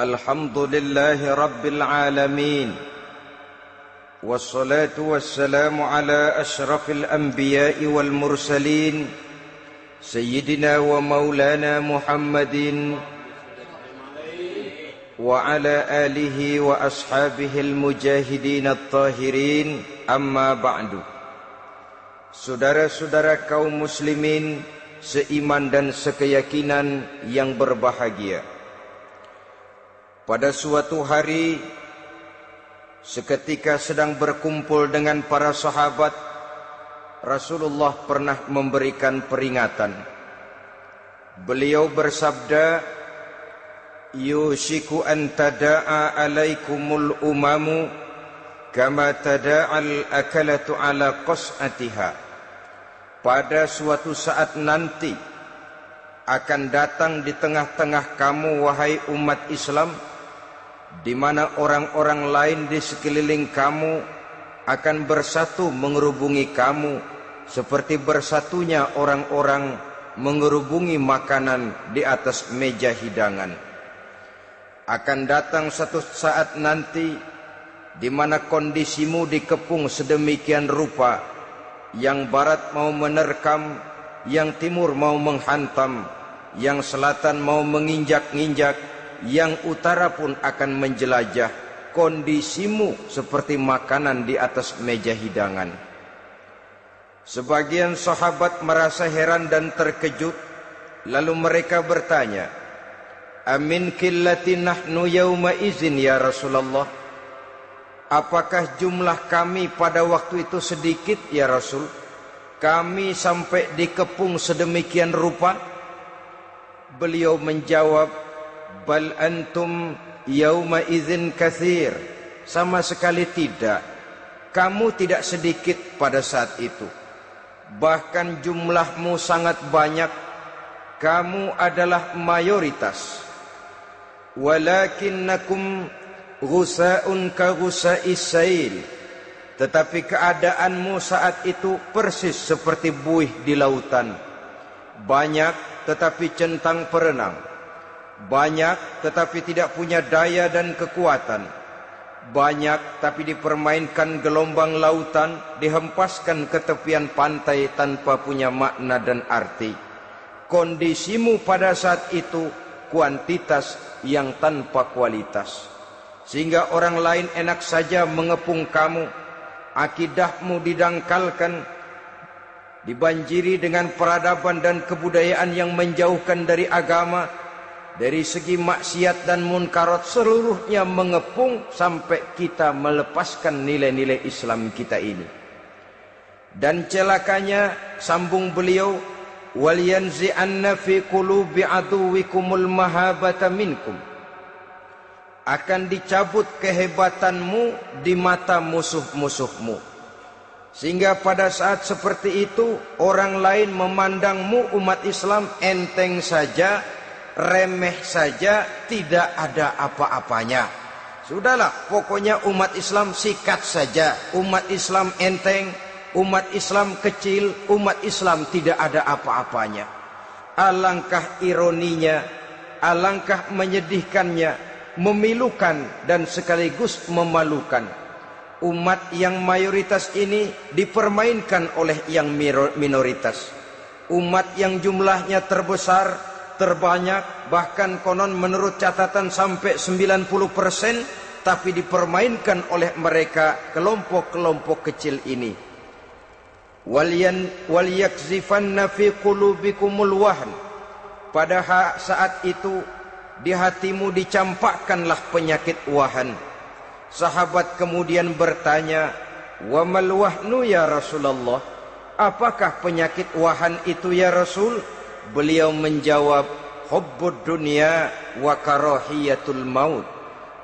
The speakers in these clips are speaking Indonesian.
Alhamdulillahi Rabbil Alamin. Wassalatu wassalamu ala ashrafil anbiya'i wal mursalin Sayyidina wa maulana Muhammadin wa ala alihi wa ashabihi al-mujahidin at-tahirin. Amma ba'du. Saudara-saudara kaum muslimin seiman dan sekeyakinan yang berbahagia, pada suatu hari seketika sedang berkumpul dengan para sahabat, Rasulullah pernah memberikan peringatan. Beliau bersabda, "Yushiku an tada'a alaikumul umamu kama tada'al akalatu ala qas'atiha." Pada suatu saat nanti akan datang di tengah-tengah kamu, wahai umat Islam, di mana orang-orang lain di sekeliling kamu akan bersatu mengerubungi kamu seperti bersatunya orang-orang mengerubungi makanan di atas meja hidangan. Akan datang satu saat nanti di mana kondisimu dikepung sedemikian rupa, yang barat mau menerkam, yang timur mau menghantam, yang selatan mau menginjak-injak, yang utara pun akan menjelajah. Kondisimu seperti makanan di atas meja hidangan. Sebagian sahabat merasa heran dan terkejut, lalu mereka bertanya, "Amin qillati nahnu yauma izin ya Rasulullah?" Apakah jumlah kami pada waktu itu sedikit ya Rasul? Kami sampai dikepung sedemikian rupa? Beliau menjawab, "Bal antum yauma idzin katsir." Sama sekali tidak. Kamu tidak sedikit pada saat itu. Bahkan jumlahmu sangat banyak. Kamu adalah mayoritas. Walakinnakum ghusa'un ka ghusa'is sail. Tetapi keadaanmu saat itu persis seperti buih di lautan. Banyak tetapi centang perenang. Banyak tetapi tidak punya daya dan kekuatan. Banyak tapi dipermainkan gelombang lautan, dihempaskan ke tepian pantai tanpa punya makna dan arti. Kondisimu pada saat itu kuantitas yang tanpa kualitas, sehingga orang lain enak saja mengepung kamu. Akidahmu didangkalkan, dibanjiri dengan peradaban dan kebudayaan yang menjauhkan dari agama. Dari segi maksiat dan munkarat seluruhnya mengepung sampai kita melepaskan nilai-nilai Islam kita ini. Dan celakanya, sambung beliau, "Wal yanzi'anna fi qulubi aduwikumul mahabata minkum." Akan dicabut kehebatanmu di mata musuh-musuhmu, sehingga pada saat seperti itu orang lain memandangmu umat Islam enteng saja, remeh saja, tidak ada apa-apanya. Sudahlah, pokoknya umat Islam sikat saja. Umat Islam enteng, umat Islam kecil, umat Islam tidak ada apa-apanya. Alangkah ironinya, alangkah menyedihkannya, memilukan dan sekaligus memalukan. Umat yang mayoritas ini dipermainkan oleh yang minoritas. Umat yang jumlahnya terbesar, terbanyak, bahkan konon menurut catatan sampai 90%, tapi dipermainkan oleh mereka kelompok-kelompok kecil ini. Wal yakzifanna fi qulubikumul wahn. Pada saat itu di hatimu dicampakkanlah penyakit wahan. Sahabat kemudian bertanya, "Wa mal wahnu ya Rasulullah?" Apakah penyakit wahan itu ya Rasul? Beliau menjawab, "Hubbud dunya wa karahiyatul maut."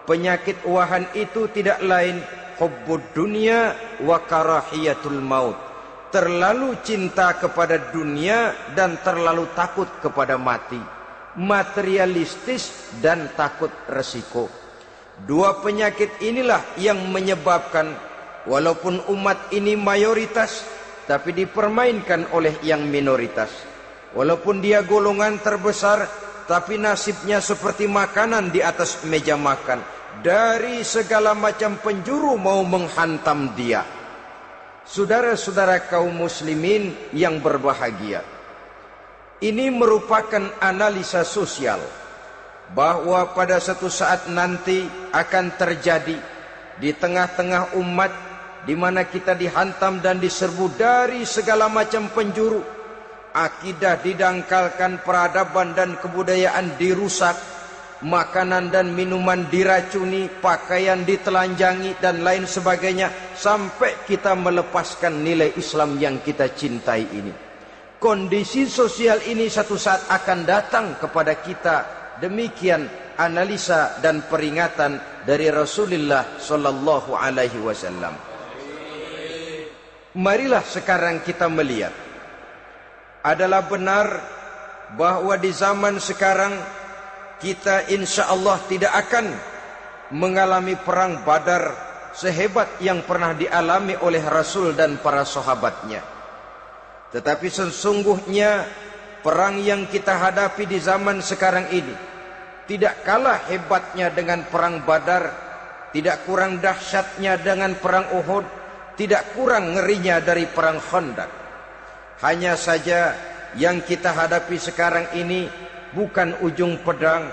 Penyakit wahan itu tidak lain hubbud dunya wa karahiyatul maut. Terlalu cinta kepada dunia dan terlalu takut kepada mati. Materialistis dan takut resiko. Dua penyakit inilah yang menyebabkan walaupun umat ini mayoritas, tapi dipermainkan oleh yang minoritas. Walaupun dia golongan terbesar, tapi nasibnya seperti makanan di atas meja makan. Dari segala macam penjuru mau menghantam dia. Saudara-saudara kaum muslimin yang berbahagia, ini merupakan analisa sosial bahwa pada satu saat nanti akan terjadi di tengah-tengah umat di mana kita dihantam dan diserbu dari segala macam penjuru. Akidah didangkalkan, peradaban dan kebudayaan dirusak, makanan dan minuman diracuni, pakaian ditelanjangi dan lain sebagainya, sampai kita melepaskan nilai Islam yang kita cintai ini. Kondisi sosial ini satu saat akan datang kepada kita. Demikian analisa dan peringatan dari Rasulullah sallallahu alaihi wasallam. Marilah sekarang kita melihat, adalah benar bahwa di zaman sekarang kita insya Allah tidak akan mengalami perang Badar sehebat yang pernah dialami oleh Rasul dan para sahabatnya. Tetapi sesungguhnya perang yang kita hadapi di zaman sekarang ini tidak kalah hebatnya dengan perang Badar, tidak kurang dahsyatnya dengan perang Uhud, tidak kurang ngerinya dari perang Khandaq. Hanya saja yang kita hadapi sekarang ini bukan ujung pedang,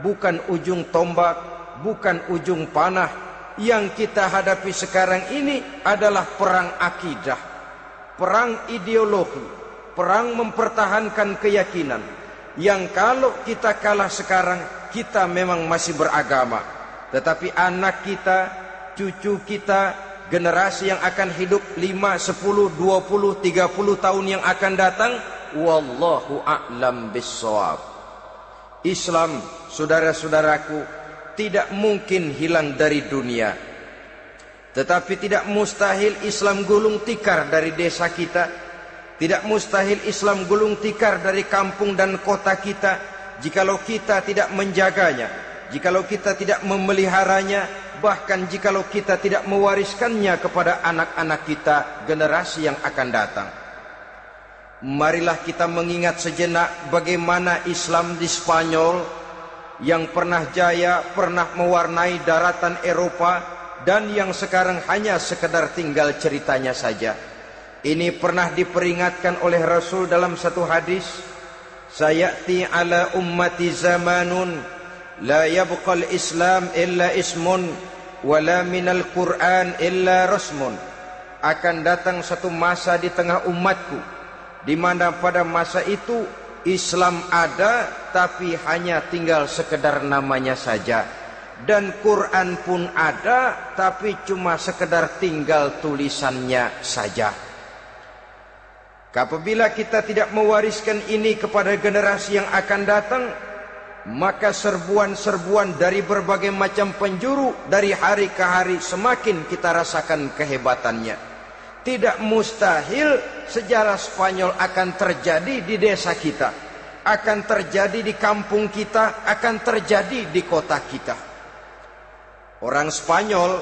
bukan ujung tombak, bukan ujung panah. Yang kita hadapi sekarang ini adalah perang akidah, perang ideologi, perang mempertahankan keyakinan. Yang kalau kita kalah sekarang, kita memang masih beragama. Tetapi anak kita, cucu kita, generasi yang akan hidup 5, 10, 20, 30 tahun yang akan datang, wallahu a'lam bissawab. Islam, saudara-saudaraku, tidak mungkin hilang dari dunia. Tetapi tidak mustahil Islam gulung tikar dari desa kita. Tidak mustahil Islam gulung tikar dari kampung dan kota kita, jikalau kita tidak menjaganya, jikalau kita tidak memeliharanya, bahkan jikalau kita tidak mewariskannya kepada anak-anak kita, generasi yang akan datang. Marilah kita mengingat sejenak bagaimana Islam di Spanyol yang pernah jaya, pernah mewarnai daratan Eropa, dan yang sekarang hanya sekedar tinggal ceritanya saja. Ini pernah diperingatkan oleh Rasul dalam satu hadis, sayati ala ummati zamanun la yabqal Islam illa ismun wala minal Quran illa rasmun. Akan datang satu masa di tengah umatku di mana pada masa itu Islam ada tapi hanya tinggal sekedar namanya saja, dan Quran pun ada tapi cuma sekedar tinggal tulisannya saja. Apabila kita tidak mewariskan ini kepada generasi yang akan datang, maka serbuan-serbuan dari berbagai macam penjuru dari hari ke hari semakin kita rasakan kehebatannya. Tidak mustahil sejarah Spanyol akan terjadi di desa kita, akan terjadi di kampung kita, akan terjadi di kota kita. Orang Spanyol,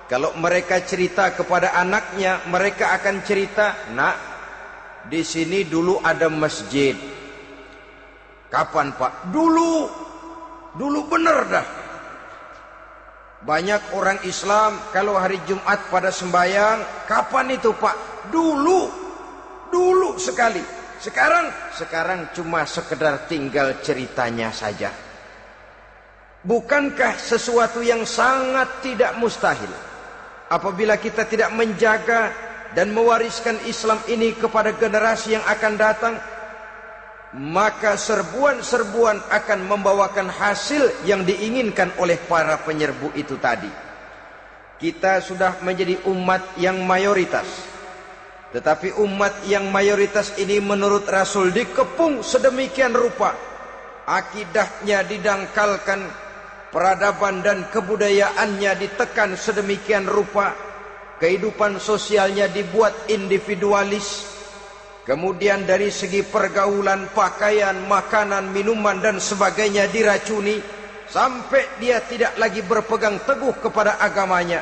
kalau mereka cerita kepada anaknya, mereka akan cerita, nak, di sini dulu ada masjid. Kapan Pak? Dulu bener dah. Banyak orang Islam kalau hari Jumat pada sembahyang, kapan itu Pak? Dulu sekali. Sekarang cuma sekedar tinggal ceritanya saja. Bukankah sesuatu yang sangat tidak mustahil apabila kita tidak menjaga dan mewariskan Islam ini kepada generasi yang akan datang, maka serbuan-serbuan akan membawakan hasil yang diinginkan oleh para penyerbu itu tadi. Kita sudah menjadi umat yang mayoritas, tetapi umat yang mayoritas ini menurut Rasul dikepung sedemikian rupa, akidahnya didangkalkan, peradaban dan kebudayaannya ditekan sedemikian rupa, kehidupan sosialnya dibuat individualis. Kemudian dari segi pergaulan, pakaian, makanan, minuman dan sebagainya diracuni, sampai dia tidak lagi berpegang teguh kepada agamanya.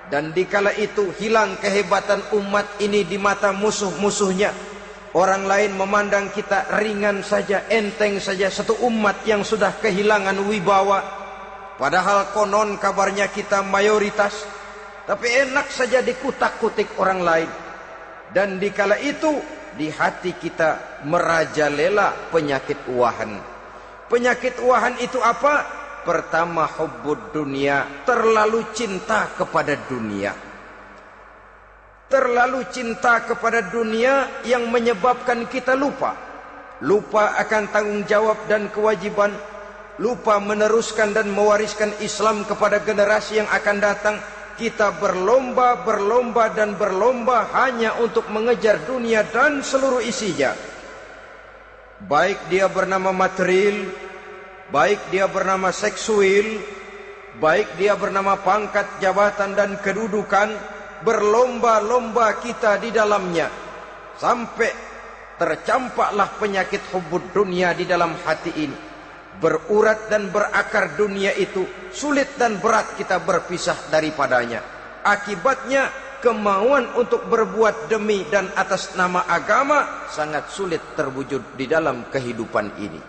Dan dikala itu hilang kehebatan umat ini di mata musuh-musuhnya. Orang lain memandang kita ringan saja, enteng saja, satu umat yang sudah kehilangan wibawa. Padahal konon kabarnya kita mayoritas, tapi enak saja dikutak-kutik orang lain. Dan dikala itu di hati kita merajalela penyakit uahan. Penyakit uahan itu apa? Pertama, hubbud dunia, terlalu cinta kepada dunia. Terlalu cinta kepada dunia yang menyebabkan kita lupa akan tanggung jawab dan kewajiban, lupa meneruskan dan mewariskan Islam kepada generasi yang akan datang. Kita berlomba hanya untuk mengejar dunia dan seluruh isinya, baik dia bernama material, baik dia bernama seksual, baik dia bernama pangkat, jabatan dan kedudukan. Berlomba-lomba kita di dalamnya sampai tercampaklah penyakit hubbud dunia di dalam hati ini. Berurat dan berakar dunia itu, sulit dan berat kita berpisah daripadanya. Akibatnya kemauan untuk berbuat demi dan atas nama agama sangat sulit terwujud di dalam kehidupan ini.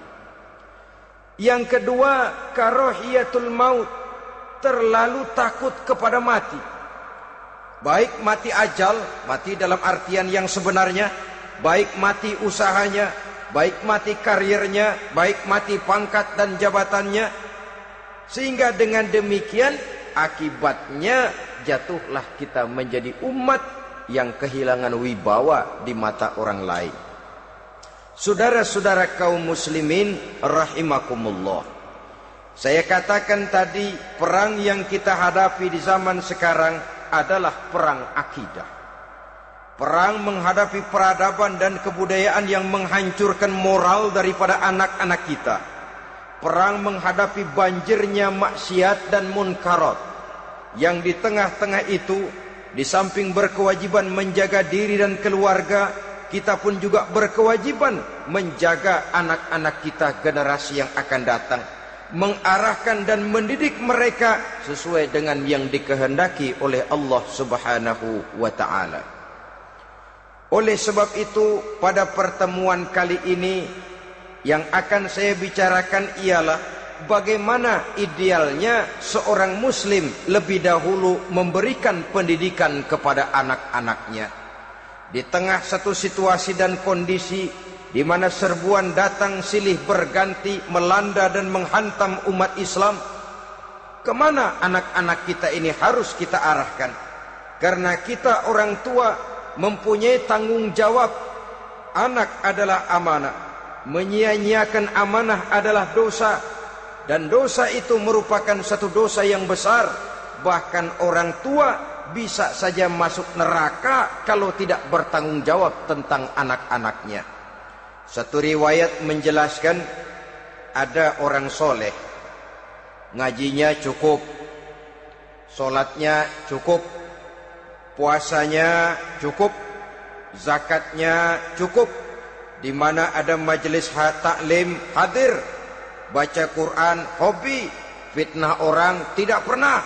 Yang kedua, karahiyatul maut, terlalu takut kepada mati. Baik mati ajal, mati dalam artian yang sebenarnya, baik mati usahanya, baik mati karirnya, baik mati pangkat dan jabatannya. Sehingga dengan demikian akibatnya jatuhlah kita menjadi umat yang kehilangan wibawa di mata orang lain. Saudara-saudara kaum muslimin rahimakumullah, saya katakan tadi, perang yang kita hadapi di zaman sekarang adalah perang akidah. Perang menghadapi peradaban dan kebudayaan yang menghancurkan moral daripada anak-anak kita. Perang menghadapi banjirnya maksiat dan munkarat. Yang di tengah-tengah itu, di samping berkewajiban menjaga diri dan keluarga, kita pun juga berkewajiban menjaga anak-anak kita, generasi yang akan datang, mengarahkan dan mendidik mereka sesuai dengan yang dikehendaki oleh Allah Subhanahu wa ta'ala. Oleh sebab itu, pada pertemuan kali ini yang akan saya bicarakan ialah bagaimana idealnya seorang muslim lebih dahulu memberikan pendidikan kepada anak-anaknya. Di tengah satu situasi dan kondisi di mana serbuan datang silih berganti melanda dan menghantam umat Islam, kemana anak-anak kita ini harus kita arahkan? Karena kita orang tua mempunyai tanggung jawab. Anak adalah amanah, menyia-nyiakan amanah adalah dosa, dan dosa itu merupakan satu dosa yang besar. Bahkan orang tua bisa saja masuk neraka kalau tidak bertanggung jawab tentang anak-anaknya. Satu riwayat menjelaskan ada orang soleh, ngajinya cukup, solatnya cukup, puasanya cukup, zakatnya cukup, di mana ada majelis taklim hadir, baca Quran hobi, fitnah orang tidak pernah.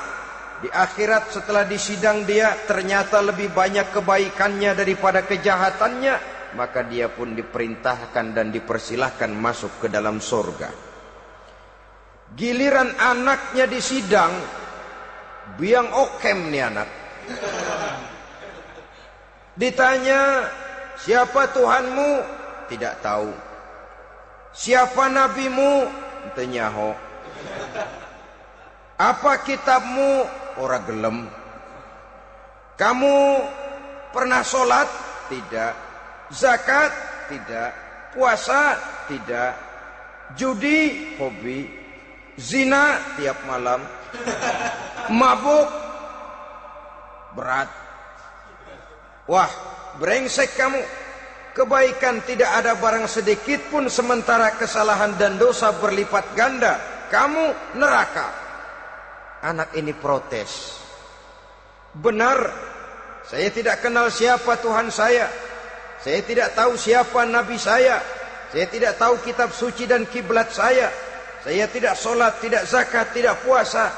Di akhirat setelah disidang dia ternyata lebih banyak kebaikannya daripada kejahatannya, maka dia pun diperintahkan dan dipersilahkan masuk ke dalam surga. Giliran anaknya disidang, biang okem nih anak. Ditanya, siapa Tuhanmu? Tidak tahu. Siapa nabimu? Ente nyaho. Apa kitabmu? Ora gelem. Kamu pernah sholat? Tidak. Zakat? Tidak. Puasa? Tidak. Judi? Hobi. Zina? Tiap malam. Mabuk? Berat. Wah, brengsek kamu. Kebaikan tidak ada barang sedikit pun, sementara kesalahan dan dosa berlipat ganda. Kamu neraka. Anak ini protes. Benar, saya tidak kenal siapa Tuhan saya. Saya tidak tahu siapa Nabi saya. Saya tidak tahu kitab suci dan kiblat saya. Saya tidak sholat, tidak zakat, tidak puasa.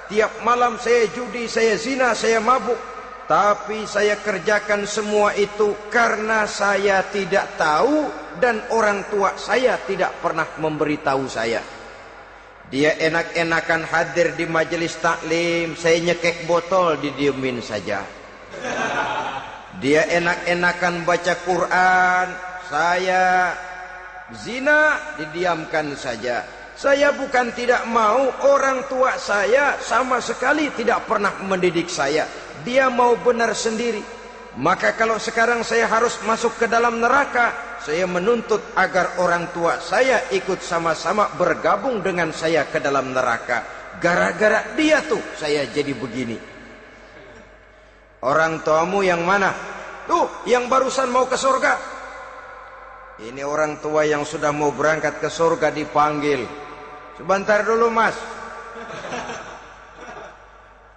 Tiap malam saya judi, saya zina, saya mabuk. Tapi saya kerjakan semua itu karena saya tidak tahu dan orang tua saya tidak pernah memberitahu saya. Dia enak-enakan hadir di majelis taklim, saya nyekek botol didiemin saja. Dia enak-enakan baca Quran, saya zina didiamkan saja. Saya bukan tidak mau, orang tua saya sama sekali tidak pernah mendidik saya. Dia mau benar sendiri. Maka kalau sekarang saya harus masuk ke dalam neraka, saya menuntut agar orang tua saya ikut sama-sama bergabung dengan saya ke dalam neraka. Gara-gara dia tuh saya jadi begini. Orang tuamu yang mana? Tuh, yang barusan mau ke surga. Ini orang tua yang sudah mau berangkat ke surga dipanggil. Sebentar dulu mas.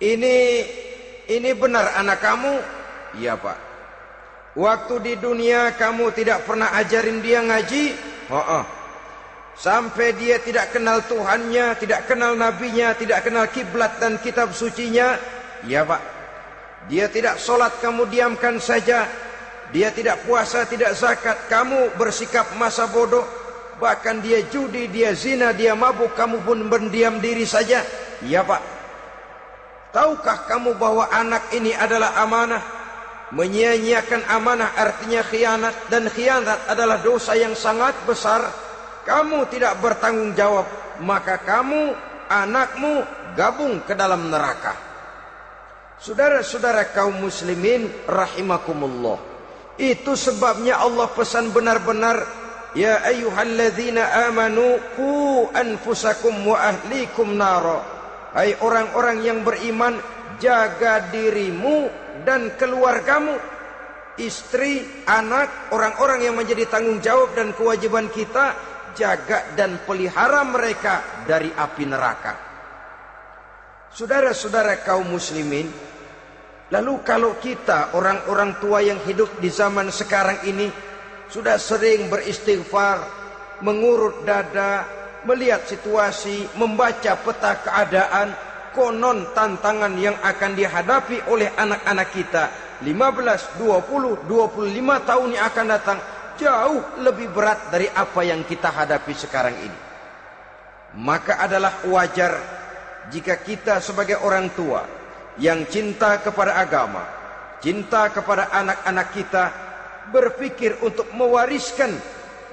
Ini benar anak kamu? Iya pak. Waktu di dunia kamu tidak pernah ajarin dia ngaji? Sampai dia tidak kenal Tuhannya, tidak kenal nabinya, tidak kenal kiblat dan kitab sucinya? Iya pak. Dia tidak sholat, kamu diamkan saja. Dia tidak puasa, tidak zakat, kamu bersikap masa bodoh. Bahkan dia judi, dia zina, dia mabuk, kamu pun berdiam diri saja. Iya pak. Tahukah kamu bahwa anak ini adalah amanah? Menyia-nyiakan amanah artinya khianat, dan khianat adalah dosa yang sangat besar. Kamu tidak bertanggung jawab, maka kamu, anakmu gabung ke dalam neraka. Saudara-saudara kaum muslimin rahimakumullah, itu sebabnya Allah pesan benar-benar, ya ayyuhalladzina amanu qu anfusakum wa ahlikum nara. Hai orang-orang yang beriman, jaga dirimu dan keluargamu, istri, anak, orang-orang yang menjadi tanggung jawab dan kewajiban kita, jaga dan pelihara mereka dari api neraka. Saudara-saudara kaum muslimin, lalu kalau kita orang-orang tua yang hidup di zaman sekarang ini sudah sering beristighfar, mengurut dada, melihat situasi, membaca peta keadaan, konon tantangan yang akan dihadapi oleh anak-anak kita 15, 20, 25 tahun yang akan datang jauh lebih berat dari apa yang kita hadapi sekarang ini. Maka adalah wajar jika kita sebagai orang tua yang cinta kepada agama, cinta kepada anak-anak kita, berpikir untuk mewariskan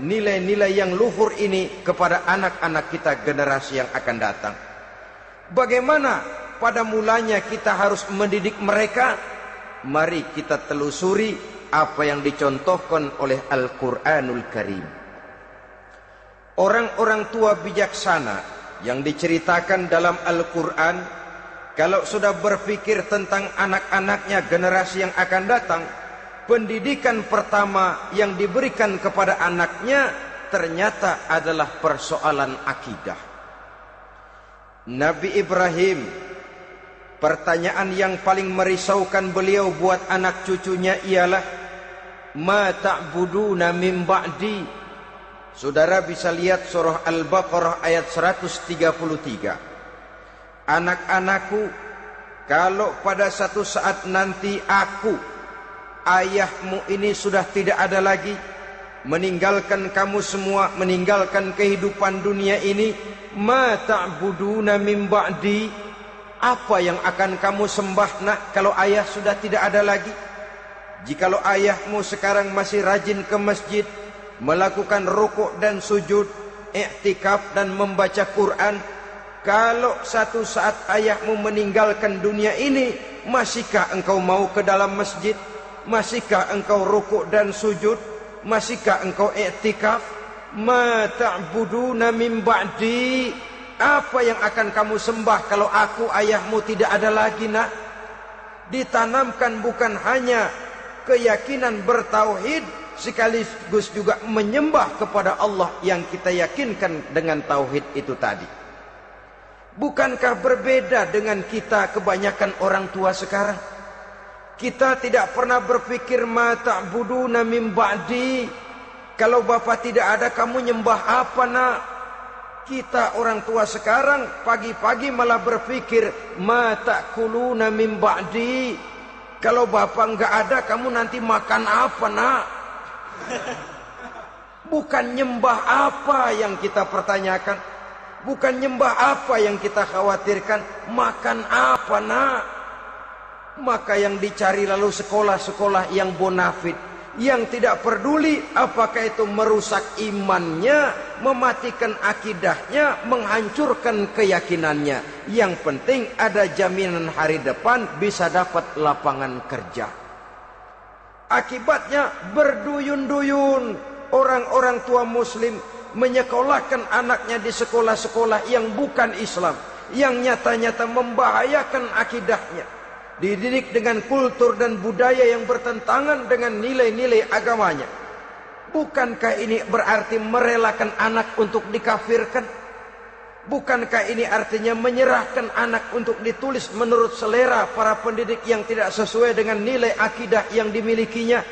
nilai-nilai yang luhur ini kepada anak-anak kita generasi yang akan datang. Bagaimana pada mulanya kita harus mendidik mereka? Mari kita telusuri apa yang dicontohkan oleh Al-Quranul Karim. Orang-orang tua bijaksana yang diceritakan dalam Al-Quran, kalau sudah berpikir tentang anak-anaknya generasi yang akan datang, pendidikan pertama yang diberikan kepada anaknya ternyata adalah persoalan akidah. Nabi Ibrahim, pertanyaan yang paling merisaukan beliau buat anak cucunya ialah, ma ta'buduna min ba'di. Saudara bisa lihat surah Al-Baqarah ayat 133. Anak-anakku, kalau pada satu saat nanti aku, ayahmu ini sudah tidak ada lagi, meninggalkan kamu semua, meninggalkan kehidupan dunia ini, ma ta'buduna min ba'di, apa yang akan kamu sembah nak kalau ayah sudah tidak ada lagi? Jikalau ayahmu sekarang masih rajin ke masjid, melakukan rukuk dan sujud, i'tikaf dan membaca Quran, kalau satu saat ayahmu meninggalkan dunia ini, masihkah engkau mau ke dalam masjid? Masihkah engkau rukuk dan sujud? Masihkah engkau i'tikaf? Ma ta'buduna min ba'di, apa yang akan kamu sembah kalau aku ayahmu tidak ada lagi nak? Ditanamkan bukan hanya keyakinan bertauhid, sekaligus juga menyembah kepada Allah yang kita yakinkan dengan tauhid itu tadi. Bukankah berbeda dengan kita kebanyakan orang tua sekarang? Kita tidak pernah berpikir ma ta'buduna min ba'di, kalau bapak tidak ada kamu nyembah apa nak? Kita orang tua sekarang pagi-pagi malah berpikir ma ta'kuluna min ba'di, Kalau bapak nggak ada, kamu nanti makan apa, nak? Bukan nyembah apa yang kita pertanyakan, bukan nyembah apa yang kita khawatirkan, makan apa, nak? Maka yang dicari lalu sekolah-sekolah yang bonafit, yang tidak peduli apakah itu merusak imannya, mematikan akidahnya, menghancurkan keyakinannya. Yang penting ada jaminan hari depan bisa dapat lapangan kerja. Akibatnya berduyun-duyun orang-orang tua muslim menyekolahkan anaknya di sekolah-sekolah yang bukan Islam, yang nyata-nyata membahayakan akidahnya, dididik dengan kultur dan budaya yang bertentangan dengan nilai-nilai agamanya. Bukankah ini berarti merelakan anak untuk dikafirkan? Bukankah ini artinya menyerahkan anak untuk ditulis menurut selera para pendidik yang tidak sesuai dengan nilai akidah yang dimilikinya?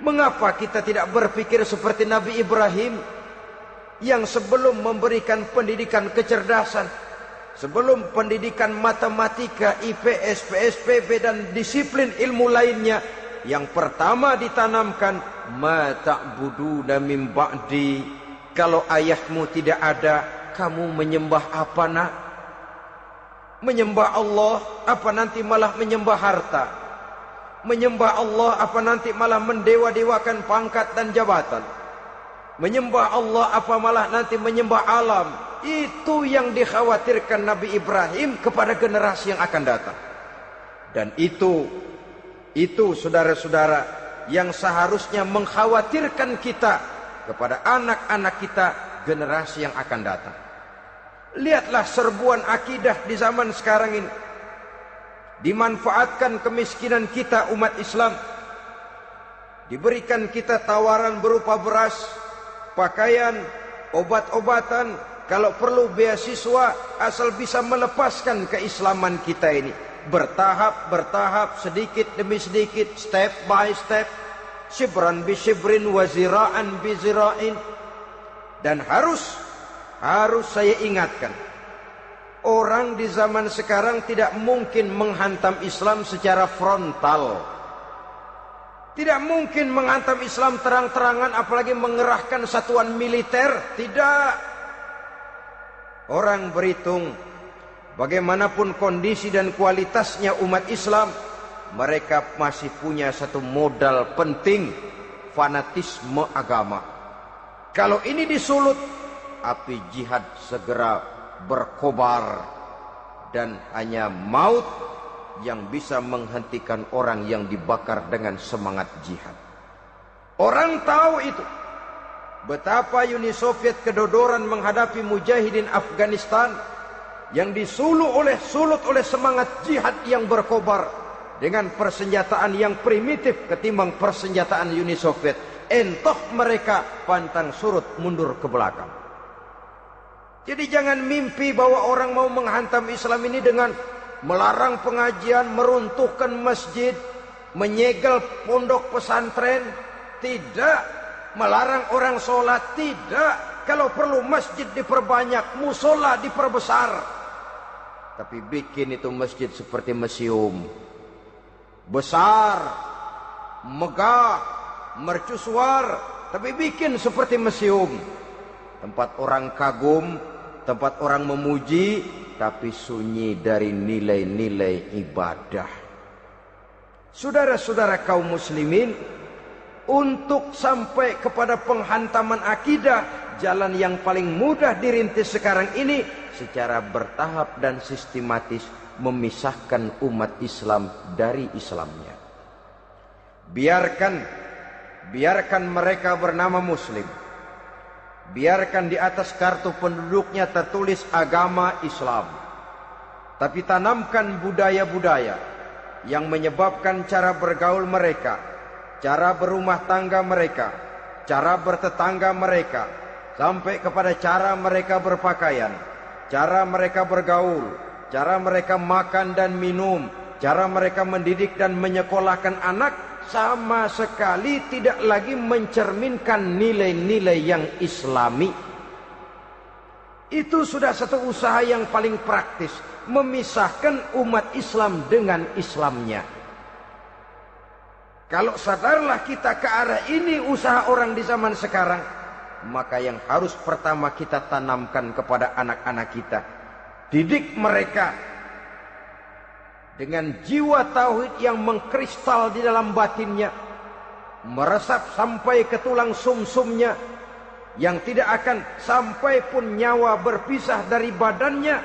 Mengapa kita tidak berpikir seperti Nabi Ibrahim yang sebelum memberikan pendidikan kecerdasan, sebelum pendidikan matematika, IPS, PSPB dan disiplin ilmu lainnya, yang pertama ditanamkan, ma ta'buduna min ba'di, kalau ayahmu tidak ada, kamu menyembah apa, nak? Menyembah Allah apa nanti malah menyembah harta? Menyembah Allah apa nanti malah mendewa-dewakan pangkat dan jabatan? Menyembah Allah apa malah nanti menyembah alam? Itu yang dikhawatirkan Nabi Ibrahim kepada generasi yang akan datang. Dan itu saudara-saudara yang seharusnya mengkhawatirkan kita kepada anak-anak kita, generasi yang akan datang. Lihatlah serbuan akidah di zaman sekarang ini. Dimanfaatkan kemiskinan kita umat Islam. Diberikan kita tawaran berupa beras, pakaian, obat-obatan, kalau perlu beasiswa, asal bisa melepaskan keislaman kita ini. Bertahap, sedikit demi sedikit, step by step, shibran bi shibrin wa zira'an bi zira'in. Dan harus saya ingatkan, orang di zaman sekarang tidak mungkin menghantam Islam secara frontal. Tidak mungkin menghantam Islam terang-terangan, apalagi mengerahkan satuan militer. Tidak. Orang berhitung bagaimanapun kondisi dan kualitasnya umat Islam, mereka masih punya satu modal penting, fanatisme agama. Kalau ini disulut, api jihad segera berkobar, dan hanya maut yang bisa menghentikan orang yang dibakar dengan semangat jihad. Orang tahu itu. Betapa Uni Soviet kedodoran menghadapi mujahidin Afghanistan yang disulut oleh semangat jihad yang berkobar dengan persenjataan yang primitif ketimbang persenjataan Uni Soviet. Entah mereka pantang surut mundur ke belakang. Jadi jangan mimpi bahwa orang mau menghantam Islam ini dengan melarang pengajian, meruntuhkan masjid, menyegel pondok pesantren. Tidak. Melarang orang sholat. Tidak. Kalau perlu masjid diperbanyak, musola diperbesar. Tapi bikin itu masjid seperti museum. Besar, megah, mercusuar, tapi bikin seperti museum. Tempat orang kagum, tempat orang memuji, tapi sunyi dari nilai-nilai ibadah. Saudara-saudara kaum muslimin, untuk sampai kepada penghantaman akidah, jalan yang paling mudah dirintis sekarang ini secara bertahap dan sistematis, memisahkan umat Islam dari Islamnya. Biarkan mereka bernama Muslim. Biarkan di atas kartu penduduknya tertulis agama Islam. Tapi tanamkan budaya-budaya yang menyebabkan cara bergaul mereka, cara berumah tangga mereka, cara bertetangga mereka, sampai kepada cara mereka berpakaian, cara mereka bergaul, cara mereka makan dan minum, cara mereka mendidik dan menyekolahkan anak, sama sekali tidak lagi mencerminkan nilai-nilai yang Islami. Itu sudah satu usaha yang paling praktis, memisahkan umat Islam dengan Islamnya. Kalau sadarlah kita ke arah ini usaha orang di zaman sekarang, maka yang harus pertama kita tanamkan kepada anak-anak kita, didik mereka dengan jiwa tauhid yang mengkristal di dalam batinnya, meresap sampai ke tulang sumsumnya, yang tidak akan sampai pun nyawa berpisah dari badannya,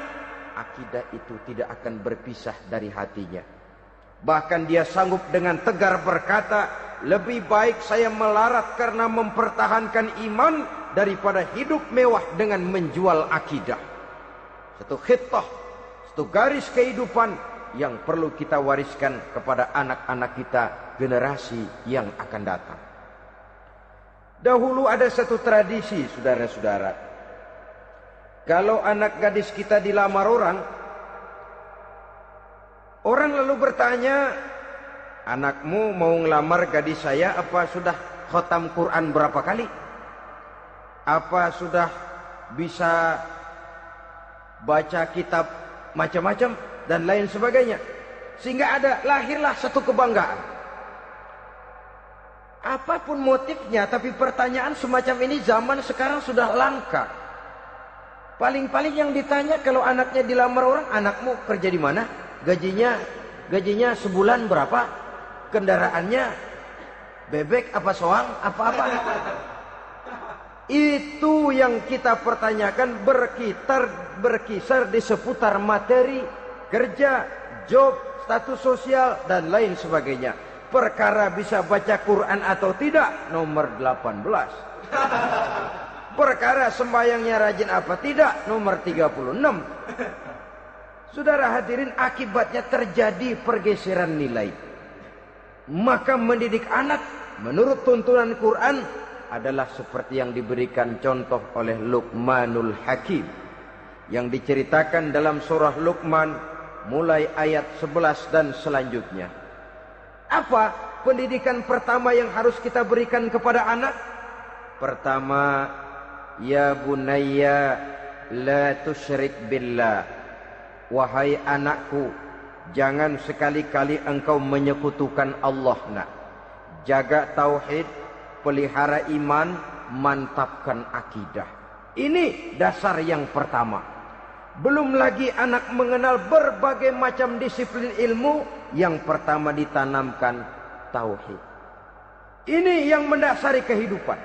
akidah itu tidak akan berpisah dari hatinya. Bahkan dia sanggup dengan tegar berkata, lebih baik saya melarat karena mempertahankan iman daripada hidup mewah dengan menjual akidah. Satu khittah, satu garis kehidupan yang perlu kita wariskan kepada anak-anak kita, generasi yang akan datang. Dahulu ada satu tradisi, saudara-saudara. Kalau anak gadis kita dilamar orang, orang lalu bertanya, anakmu mau ngelamar gadis saya, apa sudah khatam Quran berapa kali? Apa sudah bisa baca kitab macam-macam dan lain sebagainya? Sehingga lahirlah satu kebanggaan. Apapun motifnya, tapi pertanyaan semacam ini zaman sekarang sudah langka. Paling-paling yang ditanya kalau anaknya dilamar orang, anakmu kerja di mana? Gajinya sebulan berapa? Kendaraannya bebek apa soang? Apa-apa? Itu yang kita pertanyakan, berkisar di seputar materi, kerja, job, status sosial, dan lain sebagainya. Perkara bisa baca Quran atau tidak, nomor 18. Perkara sembahyangnya rajin apa tidak, nomor 36. Saudara hadirin, akibatnya terjadi pergeseran nilai. Maka mendidik anak menurut tuntunan Quran adalah seperti yang diberikan contoh oleh Luqmanul Hakim, yang diceritakan dalam surah Luqman mulai ayat 11 dan selanjutnya. Apa pendidikan pertama yang harus kita berikan kepada anak? Pertama, ya bunayya la tusyrik billah. Wahai anakku, jangan sekali-kali engkau menyekutukan Allah. Nak, jaga tauhid, pelihara iman, mantapkan akidah. Ini dasar yang pertama. Belum lagi anak mengenal berbagai macam disiplin ilmu, yang pertama ditanamkan tauhid. Ini yang mendasari kehidupan.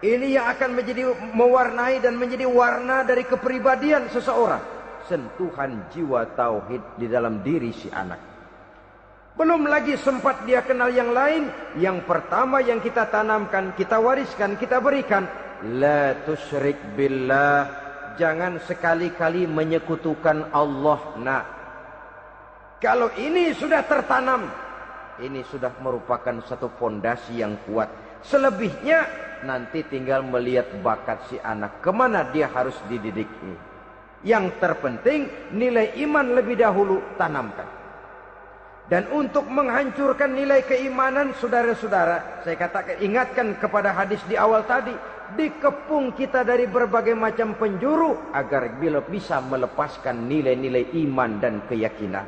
Ini yang akan menjadi mewarnai dan menjadi warna dari kepribadian seseorang. Sentuhan jiwa tauhid di dalam diri si anak. Belum lagi sempat dia kenal yang lain. Yang pertama yang kita tanamkan, kita wariskan, kita berikan, la tusyrik billah. Jangan sekali-kali menyekutukan Allah. Nah, kalau ini sudah tertanam, ini sudah merupakan satu fondasi yang kuat. Selebihnya nanti tinggal melihat bakat si anak, kemana dia harus dididik ini. Yang terpenting nilai iman lebih dahulu tanamkan. Dan untuk menghancurkan nilai keimanan, saudara-saudara, saya katakan, ingatkan kepada hadis di awal tadi, dikepung kita dari berbagai macam penjuru agar bila bisa melepaskan nilai-nilai iman dan keyakinan.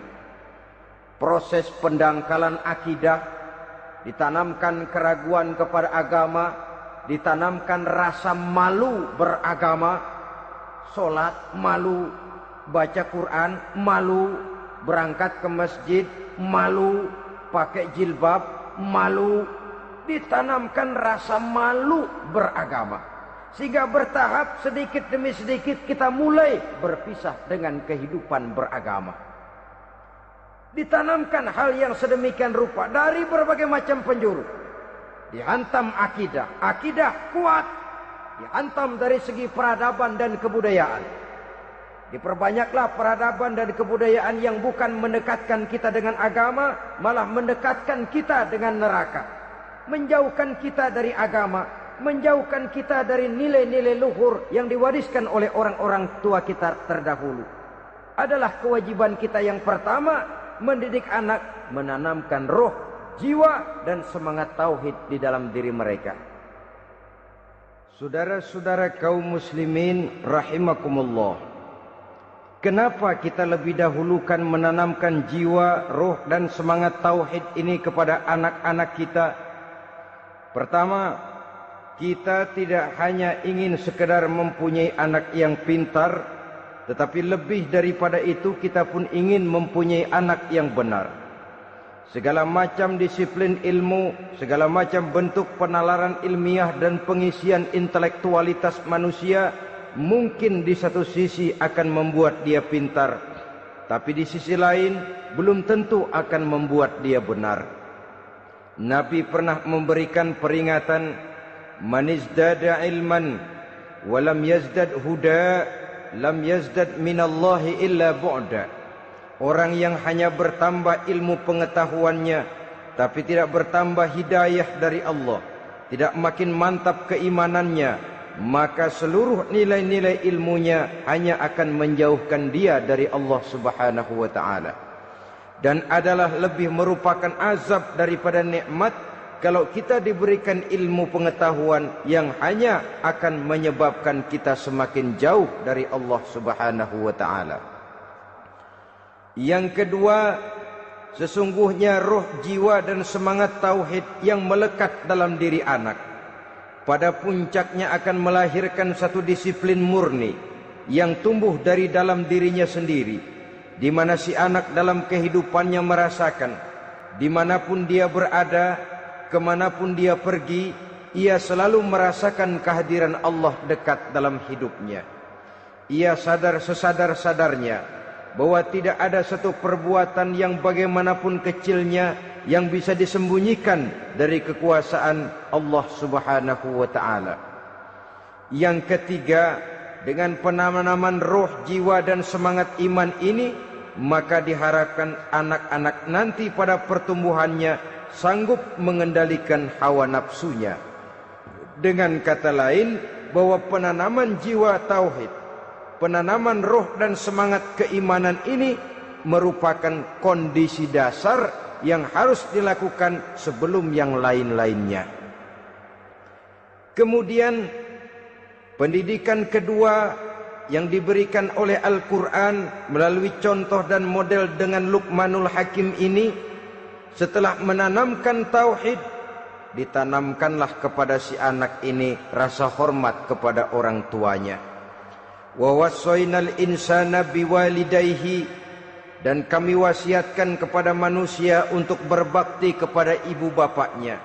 Proses pendangkalan akidah, ditanamkan keraguan kepada agama, ditanamkan rasa malu beragama. Sholat malu, baca Quran malu, berangkat ke masjid malu, pakai jilbab malu. Ditanamkan rasa malu beragama, sehingga bertahap sedikit demi sedikit kita mulai berpisah dengan kehidupan beragama. Ditanamkan hal yang sedemikian rupa dari berbagai macam penjuru. Dihantam akidah, akidah kuat. Dihantam dari segi peradaban dan kebudayaan. Diperbanyaklah peradaban dan kebudayaan yang bukan mendekatkan kita dengan agama, malah mendekatkan kita dengan neraka. Menjauhkan kita dari agama, menjauhkan kita dari nilai-nilai luhur yang diwariskan oleh orang-orang tua kita terdahulu. Adalah kewajiban kita yang pertama, mendidik anak, menanamkan roh, jiwa, dan semangat tauhid di dalam diri mereka. Saudara-saudara kaum muslimin rahimakumullah, Kenapa kita lebih dahulukan menanamkan jiwa, roh dan semangat tauhid ini kepada anak-anak kita? Pertama, kita tidak hanya ingin sekedar mempunyai anak yang pintar, tetapi lebih daripada itu kita pun ingin mempunyai anak yang benar. Segala macam disiplin ilmu, segala macam bentuk penalaran ilmiah dan pengisian intelektualitas manusia mungkin di satu sisi akan membuat dia pintar, tapi di sisi lain belum tentu akan membuat dia benar. Nabi pernah memberikan peringatan, man izdada ilman walam yazdad huda lam yazdad minallahi illa bu'da. Orang yang hanya bertambah ilmu pengetahuannya tapi tidak bertambah hidayah dari Allah, tidak makin mantap keimanannya, maka seluruh nilai-nilai ilmunya hanya akan menjauhkan dia dari Allah Subhanahu wa taala. Dan adalah lebih merupakan azab daripada nikmat kalau kita diberikan ilmu pengetahuan yang hanya akan menyebabkan kita semakin jauh dari Allah Subhanahu wa taala. Yang kedua, sesungguhnya roh, jiwa dan semangat tauhid yang melekat dalam diri anak pada puncaknya akan melahirkan satu disiplin murni yang tumbuh dari dalam dirinya sendiri, di mana si anak dalam kehidupannya merasakan, dimanapun dia berada, kemanapun dia pergi, ia selalu merasakan kehadiran Allah dekat dalam hidupnya. Ia sadar sesadar-sadarnya bahwa tidak ada satu perbuatan yang bagaimanapun kecilnya yang bisa disembunyikan dari kekuasaan Allah Subhanahu wa taala. Yang ketiga, dengan penanaman roh, jiwa dan semangat iman ini, maka diharapkan anak-anak nanti pada pertumbuhannya sanggup mengendalikan hawa nafsunya. Dengan kata lain, bahwa penanaman jiwa tauhid, penanaman roh dan semangat keimanan ini merupakan kondisi dasar yang harus dilakukan sebelum yang lain-lainnya. Kemudian pendidikan kedua yang diberikan oleh Al-Quran melalui contoh dan model dengan Luqmanul Hakim ini, setelah menanamkan tauhid, ditanamkanlah kepada si anak ini rasa hormat kepada orang tuanya. Wa wassaynal insana biwalidayhi, dan kami wasiatkan kepada manusia untuk berbakti kepada ibu bapaknya.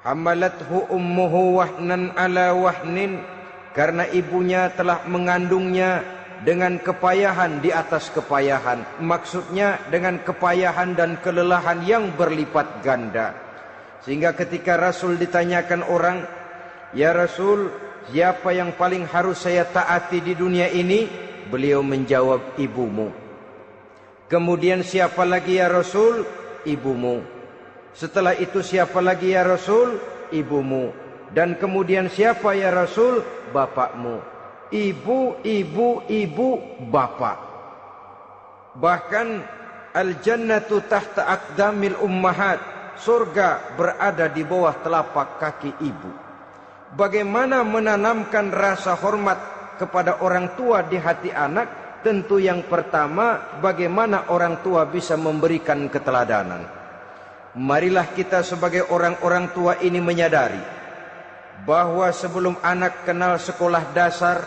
Hamalathu ummuhu wahnan ala wahnin, karena ibunya telah mengandungnya dengan kepayahan di atas kepayahan. Maksudnya dengan kepayahan dan kelelahan yang berlipat ganda. Sehingga ketika Rasul ditanyakan orang, "Ya Rasul, siapa yang paling harus saya taati di dunia ini?" Beliau menjawab, "Ibumu." Kemudian, "Siapa lagi ya Rasul?" "Ibumu." Setelah itu, "Siapa lagi ya Rasul?" "Ibumu." Dan kemudian, "Siapa ya Rasul?" "Bapakmu." Ibu, ibu, ibu, bapak. Bahkan al-jannatu tahta aqdamil ummahat, surga berada di bawah telapak kaki ibu. Bagaimana menanamkan rasa hormat kepada orang tua di hati anak? Tentu yang pertama, bagaimana orang tua bisa memberikan keteladanan. Marilah kita sebagai orang-orang tua ini menyadari bahwa sebelum anak kenal sekolah dasar,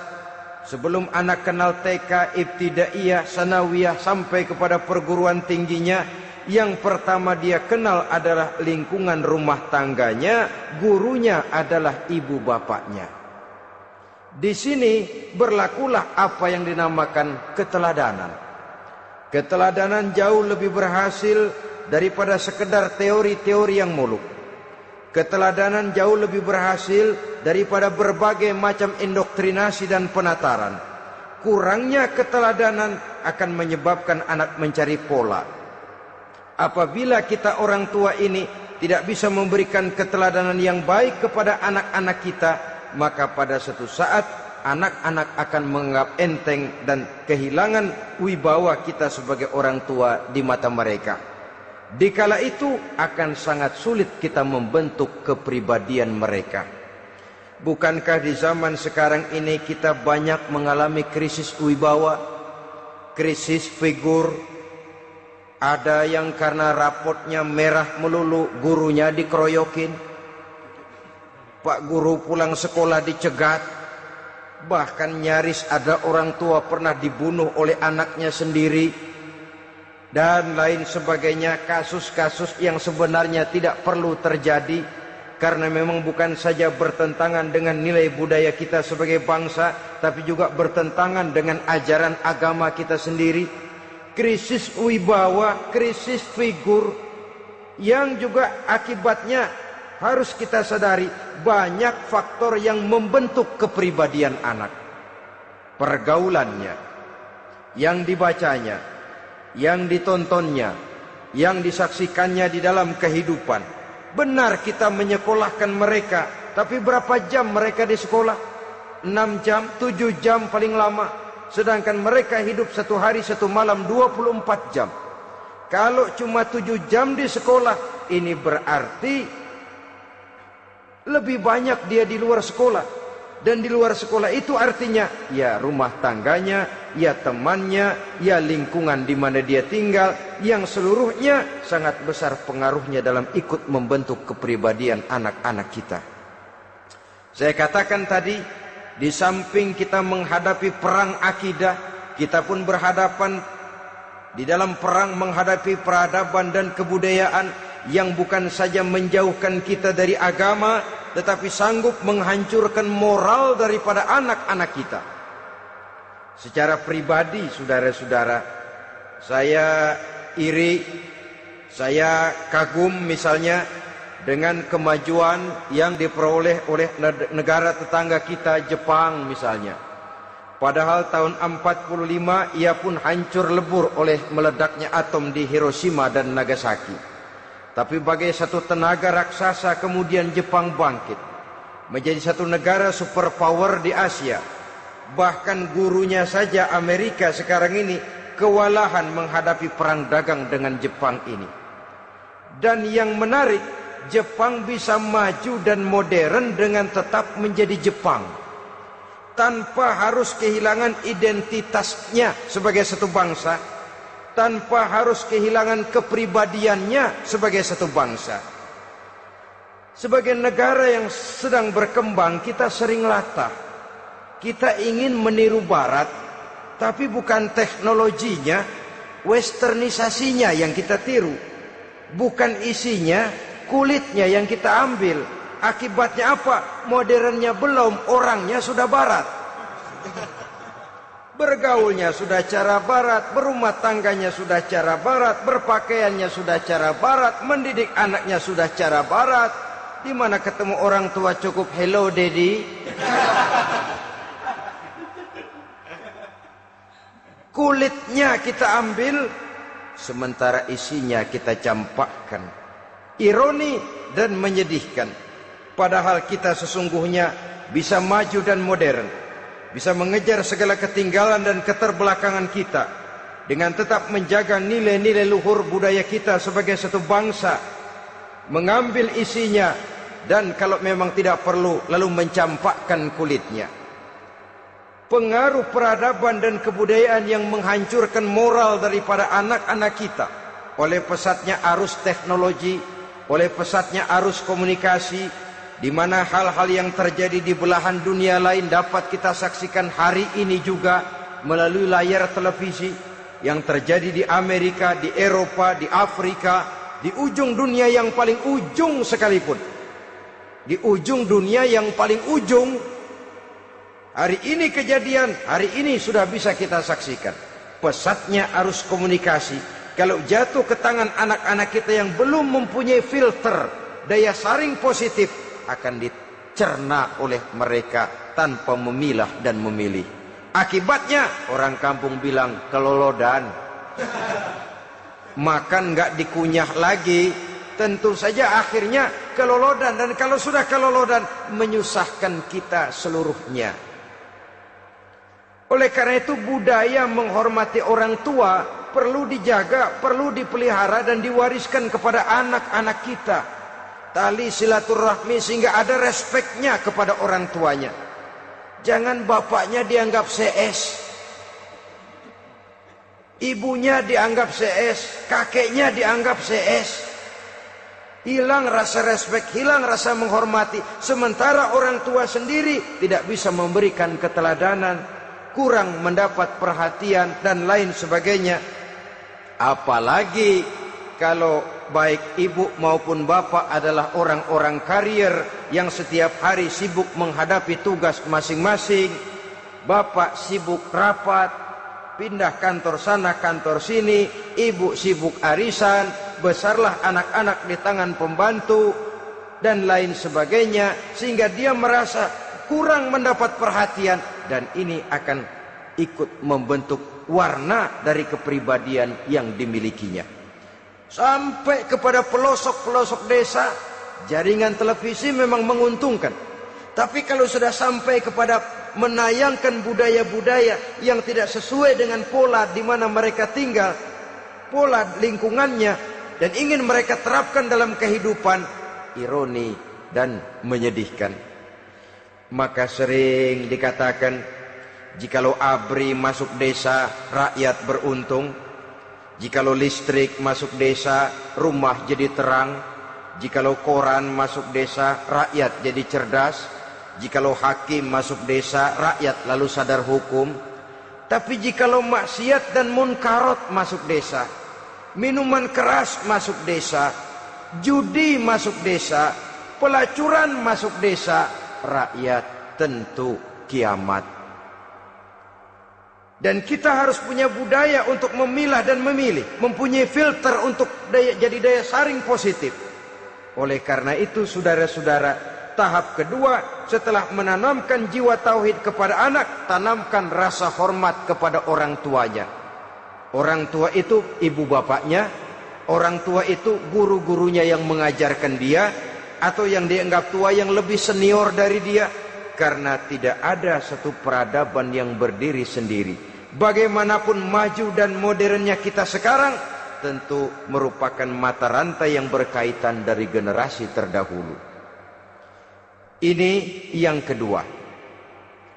sebelum anak kenal TK, ibtidaiyah, sanawiyah sampai kepada perguruan tingginya, yang pertama dia kenal adalah lingkungan rumah tangganya, gurunya adalah ibu bapaknya. Di sini berlakulah apa yang dinamakan keteladanan. Keteladanan jauh lebih berhasil daripada sekedar teori-teori yang muluk. Keteladanan jauh lebih berhasil daripada berbagai macam indoktrinasi dan penataran. Kurangnya keteladanan akan menyebabkan anak mencari pola. Apabila kita orang tua ini tidak bisa memberikan keteladanan yang baik kepada anak-anak kita, maka pada suatu saat anak-anak akan menganggap enteng dan kehilangan wibawa kita sebagai orang tua di mata mereka. Dikala itu akan sangat sulit kita membentuk kepribadian mereka. Bukankah di zaman sekarang ini kita banyak mengalami krisis wibawa, krisis figur? Ada yang karena rapotnya merah melulu, gurunya dikeroyokin. Pak guru pulang sekolah dicegat. Bahkan nyaris ada orang tua pernah dibunuh oleh anaknya sendiri. Dan lain sebagainya, kasus-kasus yang sebenarnya tidak perlu terjadi, karena memang bukan saja bertentangan dengan nilai budaya kita sebagai bangsa, tapi juga bertentangan dengan ajaran agama kita sendiri. Krisis wibawa, krisis figur, yang juga akibatnya harus kita sadari banyak faktor yang membentuk kepribadian anak. Pergaulannya, yang dibacanya, yang ditontonnya, yang disaksikannya di dalam kehidupan. Benar kita menyekolahkan mereka, tapi berapa jam mereka di sekolah? 6 jam, 7 jam paling lama. Sedangkan mereka hidup satu hari satu malam 24 jam. Kalau cuma 7 jam di sekolah, ini berarti lebih banyak dia di luar sekolah. Dan di luar sekolah itu artinya ya rumah tangganya, ya temannya, ya lingkungan di mana dia tinggal, yang seluruhnya sangat besar pengaruhnya dalam ikut membentuk kepribadian anak-anak kita. Saya katakan tadi, di samping kita menghadapi perang akidah, kita pun berhadapan di dalam perang menghadapi peradaban dan kebudayaan yang bukan saja menjauhkan kita dari agama, tetapi sanggup menghancurkan moral daripada anak-anak kita. Secara pribadi, saudara-saudara, saya iri, saya kagum misalnya dengan kemajuan yang diperoleh oleh negara tetangga kita, Jepang misalnya. Padahal tahun 45 ia pun hancur lebur oleh meledaknya atom di Hiroshima dan Nagasaki. Tapi bagai satu tenaga raksasa kemudian Jepang bangkit menjadi satu negara superpower di Asia. Bahkan gurunya saja Amerika sekarang ini kewalahan menghadapi perang dagang dengan Jepang ini. Dan yang menarik, Jepang bisa maju dan modern dengan tetap menjadi Jepang, tanpa harus kehilangan identitasnya sebagai satu bangsa, tanpa harus kehilangan kepribadiannya sebagai satu bangsa. Sebagai negara yang sedang berkembang, kita sering latah. Kita ingin meniru Barat, tapi bukan teknologinya, westernisasinya yang kita tiru. Bukan isinya, kulitnya yang kita ambil. Akibatnya apa? Modernnya belum, orangnya sudah Barat. Bergaulnya sudah cara Barat, berumah tangganya sudah cara Barat, berpakaiannya sudah cara Barat, mendidik anaknya sudah cara Barat. Di mana ketemu orang tua cukup hello daddy. Kulitnya kita ambil, sementara isinya kita campakkan. Ironi dan menyedihkan. Padahal kita sesungguhnya bisa maju dan modern, bisa mengejar segala ketinggalan dan keterbelakangan kita, dengan tetap menjaga nilai-nilai luhur budaya kita sebagai satu bangsa, mengambil isinya, dan kalau memang tidak perlu, lalu mencampakkan kulitnya. Pengaruh peradaban dan kebudayaan yang menghancurkan moral daripada anak-anak kita oleh pesatnya arus teknologi, oleh pesatnya arus komunikasi, di mana hal-hal yang terjadi di belahan dunia lain dapat kita saksikan hari ini juga melalui layar televisi, yang terjadi di Amerika, di Eropa, di Afrika, di ujung dunia yang paling ujung sekalipun. Di ujung dunia yang paling ujung, hari ini kejadian, hari ini sudah bisa kita saksikan. Pesatnya arus komunikasi, kalau jatuh ke tangan anak-anak kita yang belum mempunyai filter, daya saring positif, akan dicerna oleh mereka tanpa memilah dan memilih. Akibatnya orang kampung bilang kelolodan. Makan nggak dikunyah lagi. Tentu saja akhirnya kelolodan, dan kalau sudah kelolodan menyusahkan kita seluruhnya. Oleh karena itu budaya menghormati orang tua perlu dijaga, perlu dipelihara dan diwariskan kepada anak-anak kita. tali silaturahmi sehingga ada respeknya kepada orang tuanya. Jangan bapaknya dianggap CS, ibunya dianggap CS, kakeknya dianggap CS. Hilang rasa respek, hilang rasa menghormati. Sementara orang tua sendiri tidak bisa memberikan keteladanan, kurang mendapat perhatian dan lain sebagainya. Apalagi kalau baik ibu maupun bapak adalah orang-orang karier yang setiap hari sibuk menghadapi tugas masing-masing. Bapak sibuk rapat, pindah kantor sana kantor sini, ibu sibuk arisan, besarlah anak-anak di tangan pembantu dan lain sebagainya, sehingga dia merasa kurang mendapat perhatian, dan ini akan ikut membentuk warna dari kepribadian yang dimilikinya. Sampai kepada pelosok-pelosok desa, jaringan televisi memang menguntungkan. Tapi kalau sudah sampai kepada menayangkan budaya-budaya yang tidak sesuai dengan pola di mana mereka tinggal, pola lingkungannya, dan ingin mereka terapkan dalam kehidupan, ironi dan menyedihkan. Maka sering dikatakan, jikalau ABRI masuk desa, rakyat beruntung. Jikalau listrik masuk desa, rumah jadi terang. Jikalau koran masuk desa, rakyat jadi cerdas. Jikalau hakim masuk desa, rakyat lalu sadar hukum. Tapi jikalau maksiat dan munkarat masuk desa, minuman keras masuk desa, judi masuk desa, pelacuran masuk desa, rakyat tentu kiamat. Dan kita harus punya budaya untuk memilah dan memilih, mempunyai filter untuk jadi daya saring positif. Oleh karena itu, saudara-saudara, tahap kedua setelah menanamkan jiwa tauhid kepada anak, tanamkan rasa hormat kepada orang tuanya. Orang tua itu ibu bapaknya, orang tua itu guru-gurunya yang mengajarkan dia, atau yang dianggap tua yang lebih senior dari dia. Karena tidak ada satu peradaban yang berdiri sendiri. Bagaimanapun maju dan modernnya kita sekarang, tentu merupakan mata rantai yang berkaitan dari generasi terdahulu. Ini yang kedua.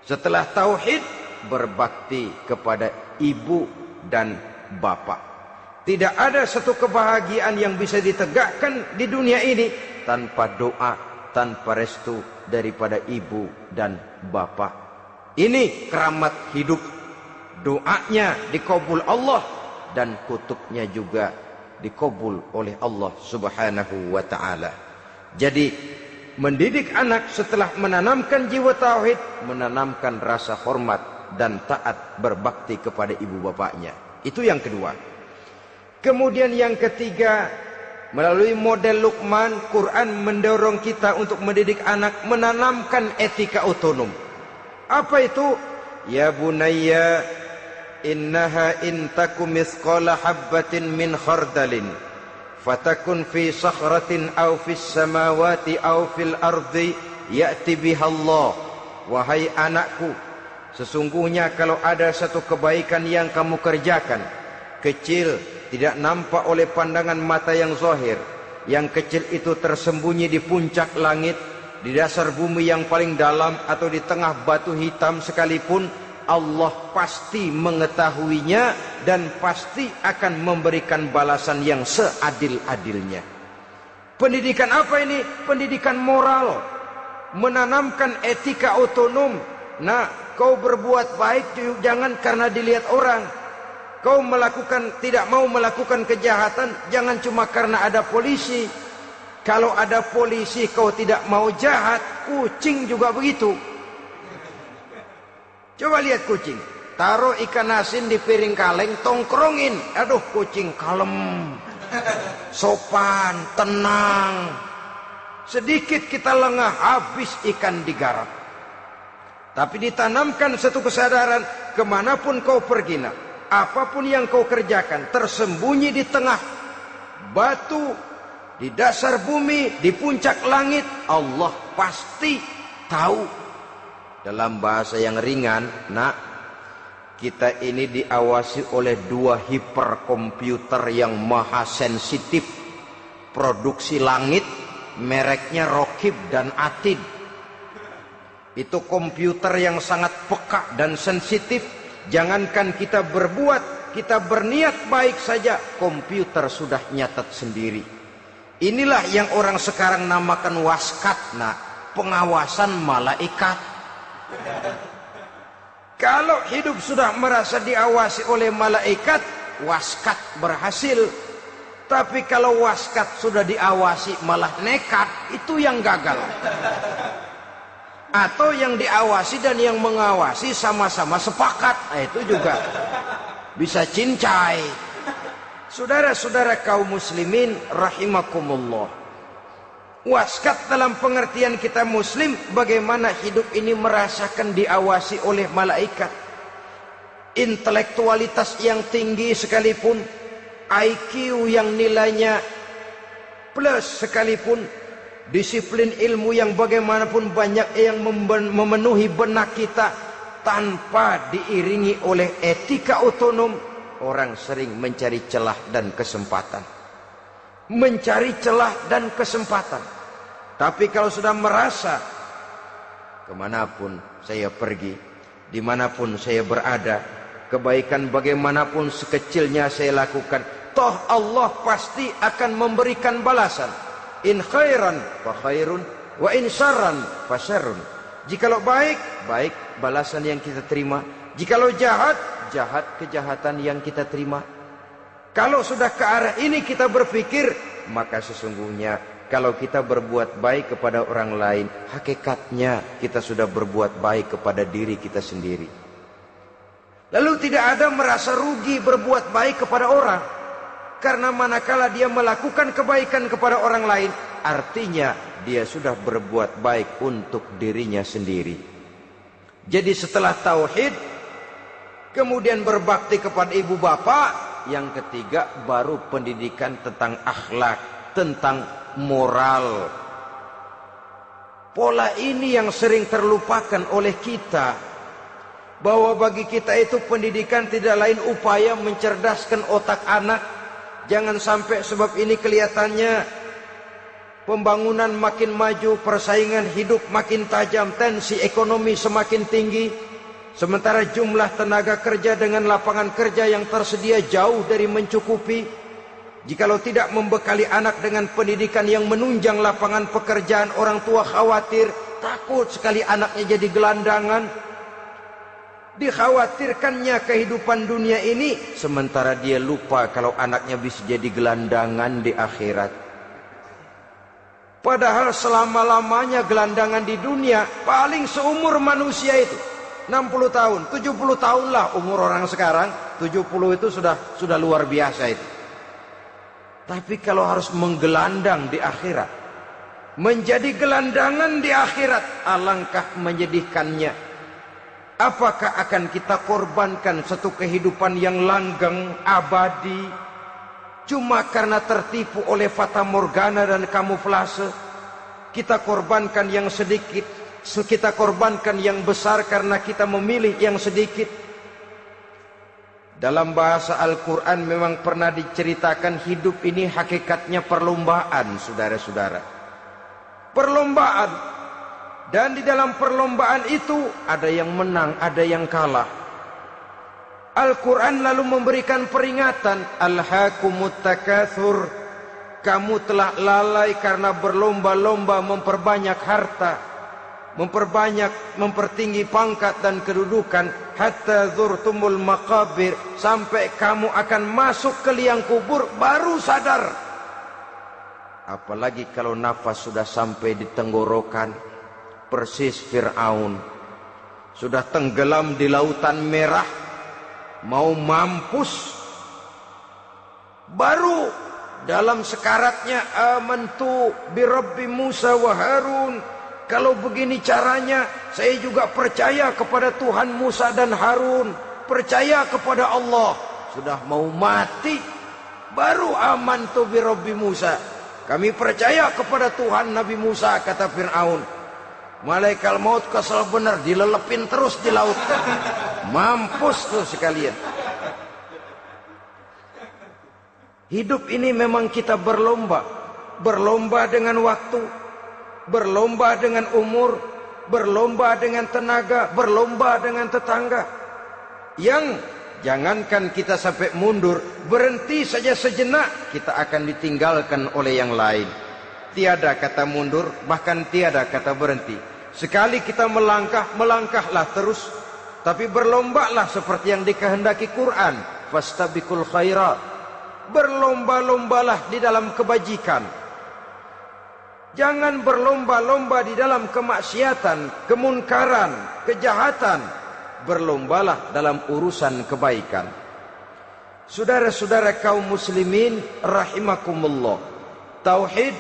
Setelah tauhid, berbakti kepada ibu dan bapak. Tidak ada satu kebahagiaan yang bisa ditegakkan di dunia ini tanpa doa, tanpa restu daripada ibu dan bapak. Ini keramat hidup. Doanya dikabul Allah dan kutubnya juga dikabul oleh Allah Subhanahu wa ta'ala. Jadi mendidik anak setelah menanamkan jiwa tauhid, menanamkan rasa hormat dan taat berbakti kepada ibu bapaknya. Itu yang kedua. Kemudian yang ketiga, melalui model Luqman, Quran mendorong kita untuk mendidik anak, menanamkan etika otonom. Apa itu? Ya bunayya, innaha in takum mithqala habbatin min khardalin fatakun fi sakhratin aw fis samawati aw fil ardi ya'ti bihallah. Wahai anakku, sesungguhnya kalau ada satu kebaikan yang kamu kerjakan, kecil, tidak nampak oleh pandangan mata yang zahir, yang kecil itu tersembunyi di puncak langit, di dasar bumi yang paling dalam, atau di tengah batu hitam sekalipun, Allah pasti mengetahuinya dan pasti akan memberikan balasan yang seadil-adilnya. Pendidikan apa ini? Pendidikan moral, menanamkan etika otonom. Nah, kau berbuat baik jangan karena dilihat orang. Kau tidak mau melakukan kejahatan jangan cuma karena ada polisi. Kalau ada polisi kau tidak mau jahat, kucing juga begitu. Coba lihat kucing, taruh ikan asin di piring kaleng, tongkrongin. Aduh, kucing kalem, sopan, tenang. Sedikit kita lengah, habis ikan digarap. Tapi ditanamkan satu kesadaran, kemanapun kau pergi, apapun yang kau kerjakan, tersembunyi di tengah batu, di dasar bumi, di puncak langit, Allah pasti tahu. Dalam bahasa yang ringan, kita ini diawasi oleh dua hiperkomputer yang maha sensitif, produksi langit mereknya Rokib dan Atid. Itu komputer yang sangat peka dan sensitif. Jangankan kita berbuat, kita berniat baik saja, komputer sudah nyatat sendiri. Inilah yang orang sekarang namakan waskat, nah, pengawasan malaikat. Kalau hidup sudah merasa diawasi oleh malaikat, waskat berhasil. Tapi kalau waskat sudah diawasi malah nekat, itu yang gagal. Atau yang diawasi dan yang mengawasi sama-sama sepakat, nah, itu juga bisa cincai. Saudara-saudara kaum muslimin rahimakumullah, waskat dalam pengertian kita muslim, bagaimana hidup ini merasakan diawasi oleh malaikat. Intelektualitas yang tinggi sekalipun, IQ yang nilainya plus sekalipun, disiplin ilmu yang bagaimanapun banyak yang memenuhi benak kita, tanpa diiringi oleh etika otonom, orang sering mencari celah dan kesempatan. Mencari celah dan kesempatan. Tapi kalau sudah merasa, kemanapun saya pergi, dimanapun saya berada, kebaikan bagaimanapun sekecilnya saya lakukan, toh Allah pasti akan memberikan balasan. In khairan fa khairun, wa in syarran fa syarrun. Jikalau baik, baik balasan yang kita terima. Jikalau jahat, jahat kejahatan yang kita terima. Kalau sudah ke arah ini kita berpikir, maka sesungguhnya kalau kita berbuat baik kepada orang lain, hakikatnya kita sudah berbuat baik kepada diri kita sendiri. Lalu tidak ada merasa rugi berbuat baik kepada orang. Karena manakala dia melakukan kebaikan kepada orang lain, artinya dia sudah berbuat baik untuk dirinya sendiri. Jadi setelah tauhid, kemudian berbakti kepada ibu bapak, yang ketiga baru pendidikan tentang akhlak, tentang moral. Pola ini yang sering terlupakan oleh kita, bahwa bagi kita itu pendidikan tidak lain upaya mencerdaskan otak anak. Jangan sampai sebab ini kelihatannya pembangunan makin maju, persaingan hidup makin tajam, tensi ekonomi semakin tinggi, sementara jumlah tenaga kerja dengan lapangan kerja yang tersedia jauh dari mencukupi. Jikalau tidak membekali anak dengan pendidikan yang menunjang lapangan pekerjaan, orang tua khawatir, takut sekali anaknya jadi gelandangan. Dikhawatirkannya kehidupan dunia ini, sementara dia lupa kalau anaknya bisa jadi gelandangan di akhirat. Padahal selama-lamanya gelandangan di dunia, paling seumur manusia itu 60 tahun, 70 tahun lah umur orang sekarang. 70 itu sudah luar biasa itu. Tapi kalau harus menggelandang di akhirat, menjadi gelandangan di akhirat, alangkah menyedihkannya. Apakah akan kita korbankan satu kehidupan yang langgeng, abadi, cuma karena tertipu oleh fata morgana dan kamuflase? Kita korbankan yang sedikit, kita korbankan yang besar karena kita memilih yang sedikit. Dalam bahasa Al-Quran memang pernah diceritakan hidup ini hakikatnya perlombaan, saudara-saudara. Perlombaan. Dan di dalam perlombaan itu ada yang menang, ada yang kalah. Al-Quran lalu memberikan peringatan, Alhaakumut takatsur, kamu telah lalai karena berlomba-lomba memperbanyak harta, mempertinggi pangkat dan kedudukan, hatta zurtumul maqabir, sampai kamu akan masuk ke liang kubur baru sadar. Apalagi kalau nafas sudah sampai di tenggorokan. Persis Fir'aun sudah tenggelam di lautan merah, mau mampus, baru dalam sekaratnya amantu bi Rabbi Musa wa Harun. Kalau begini caranya, saya juga percaya kepada Tuhan Musa dan Harun, percaya kepada Allah. Sudah mau mati, baru amantu bi Rabbi Musa, kami percaya kepada Tuhan Nabi Musa, kata Fir'aun. Malaikat maut kesel benar, dilelepin terus di laut. Mampus tuh sekalian. Hidup ini memang kita berlomba. berlomba dengan waktu, berlomba dengan umur, berlomba dengan tenaga, berlomba dengan tetangga. Yang jangankan kita sampai mundur, berhenti saja sejenak, kita akan ditinggalkan oleh yang lain. Tiada kata mundur, bahkan tiada kata berhenti. Sekali kita melangkah, melangkahlah terus. Tapi berlombalah seperti yang dikehendaki Quran. Fastabiqul khairat. Berlomba-lombalah di dalam kebajikan. Jangan berlomba-lomba di dalam kemaksiatan, kemunkaran, kejahatan. Berlombalah dalam urusan kebaikan. Saudara-saudara kaum muslimin rahimakumullah. Tauhid,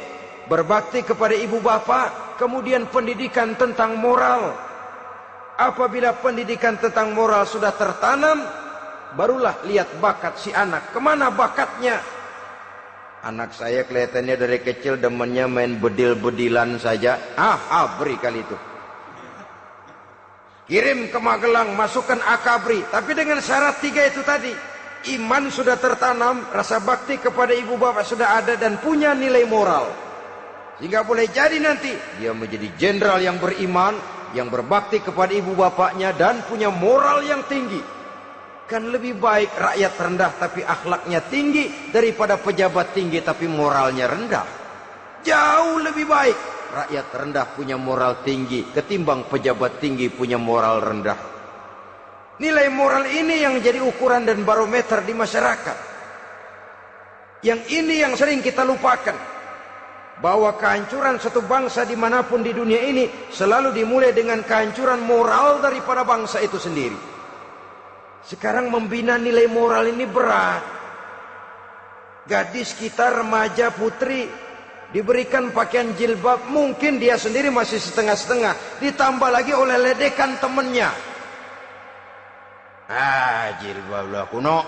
berbakti kepada ibu bapa, kemudian pendidikan tentang moral. Apabila pendidikan tentang moral sudah tertanam, barulah lihat bakat si anak. Kemana bakatnya? Anak saya kelihatannya dari kecil demennya main bedil-bedilan saja. Abri kali itu. Kirim ke Magelang, masukkan akabri. Tapi dengan syarat 3 itu tadi. Iman sudah tertanam, rasa bakti kepada ibu bapak sudah ada, dan punya nilai moral. Sehingga boleh jadi nanti dia menjadi jenderal yang beriman, yang berbakti kepada ibu bapaknya, dan punya moral yang tinggi. Kan lebih baik rakyat rendah tapi akhlaknya tinggi daripada pejabat tinggi tapi moralnya rendah. Jauh lebih baik rakyat rendah punya moral tinggi ketimbang pejabat tinggi punya moral rendah. Nilai moral ini yang jadi ukuran dan barometer di masyarakat. Yang ini yang sering kita lupakan, bahwa kehancuran satu bangsa dimanapun di dunia ini selalu dimulai dengan kehancuran moral daripada bangsa itu sendiri. Sekarang membina nilai moral ini berat. Gadis kita, remaja, putri diberikan pakaian jilbab, mungkin dia sendiri masih setengah-setengah, ditambah lagi oleh ledekan temennya. Jilbab lah kuno,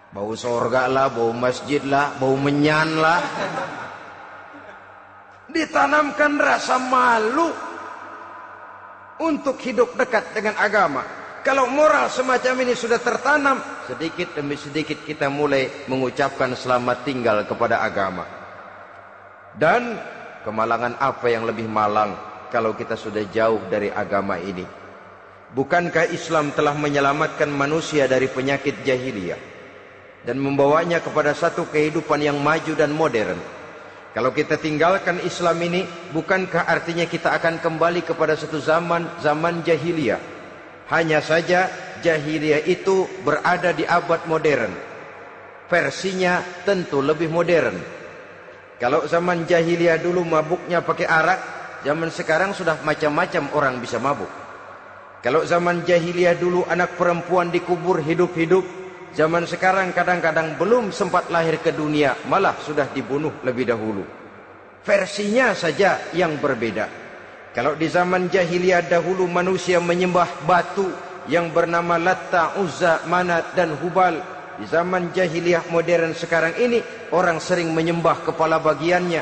bau sorga lah, bau masjid lah, bau menyan lah. Ditanamkan rasa malu untuk hidup dekat dengan agama. Kalau moral semacam ini sudah tertanam, sedikit demi sedikit kita mulai mengucapkan selamat tinggal kepada agama. Dan kemalangan apa yang lebih malang kalau kita sudah jauh dari agama ini? Bukankah Islam telah menyelamatkan manusia dari penyakit jahiliyah dan membawanya kepada satu kehidupan yang maju dan modern? Kalau kita tinggalkan Islam ini, bukankah artinya kita akan kembali kepada satu zaman jahiliyah? Hanya saja jahiliyah itu berada di abad modern. Versinya tentu lebih modern. Kalau zaman jahiliyah dulu mabuknya pakai arak, zaman sekarang sudah macam-macam orang bisa mabuk. Kalau zaman jahiliyah dulu anak perempuan dikubur hidup-hidup, zaman sekarang kadang-kadang belum sempat lahir ke dunia, malah sudah dibunuh lebih dahulu. Versinya saja yang berbeda. Kalau di zaman jahiliyah dahulu manusia menyembah batu yang bernama Latta, Uzza, Manat dan Hubal. Di zaman jahiliyah modern sekarang ini, orang sering menyembah kepala bagiannya,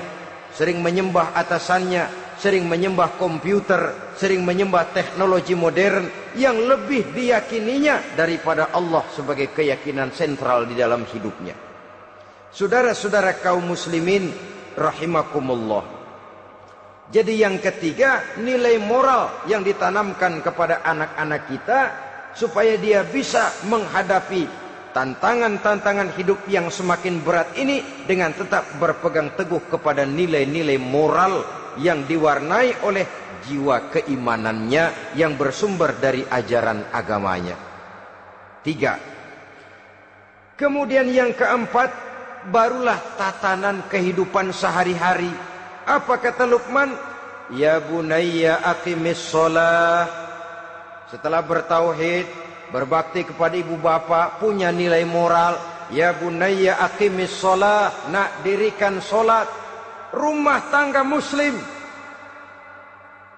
sering menyembah atasannya, sering menyembah komputer, sering menyembah teknologi modern yang lebih diyakininya daripada Allah sebagai keyakinan sentral di dalam hidupnya. Saudara-saudara kaum muslimin rahimakumullah. Jadi yang ketiga, nilai moral yang ditanamkan kepada anak-anak kita supaya dia bisa menghadapi tantangan-tantangan hidup yang semakin berat ini dengan tetap berpegang teguh kepada nilai-nilai moral yang diwarnai oleh jiwa keimanannya yang bersumber dari ajaran agamanya. 3. Kemudian yang keempat, barulah tatanan kehidupan sehari-hari. Apa kata Luqman? Ya bunayya aqimis shalah. Setelah bertauhid, berbakti kepada ibu bapa, punya nilai moral. Ya bunayya aqimis shalah, nak dirikan solat. Rumah tangga muslim,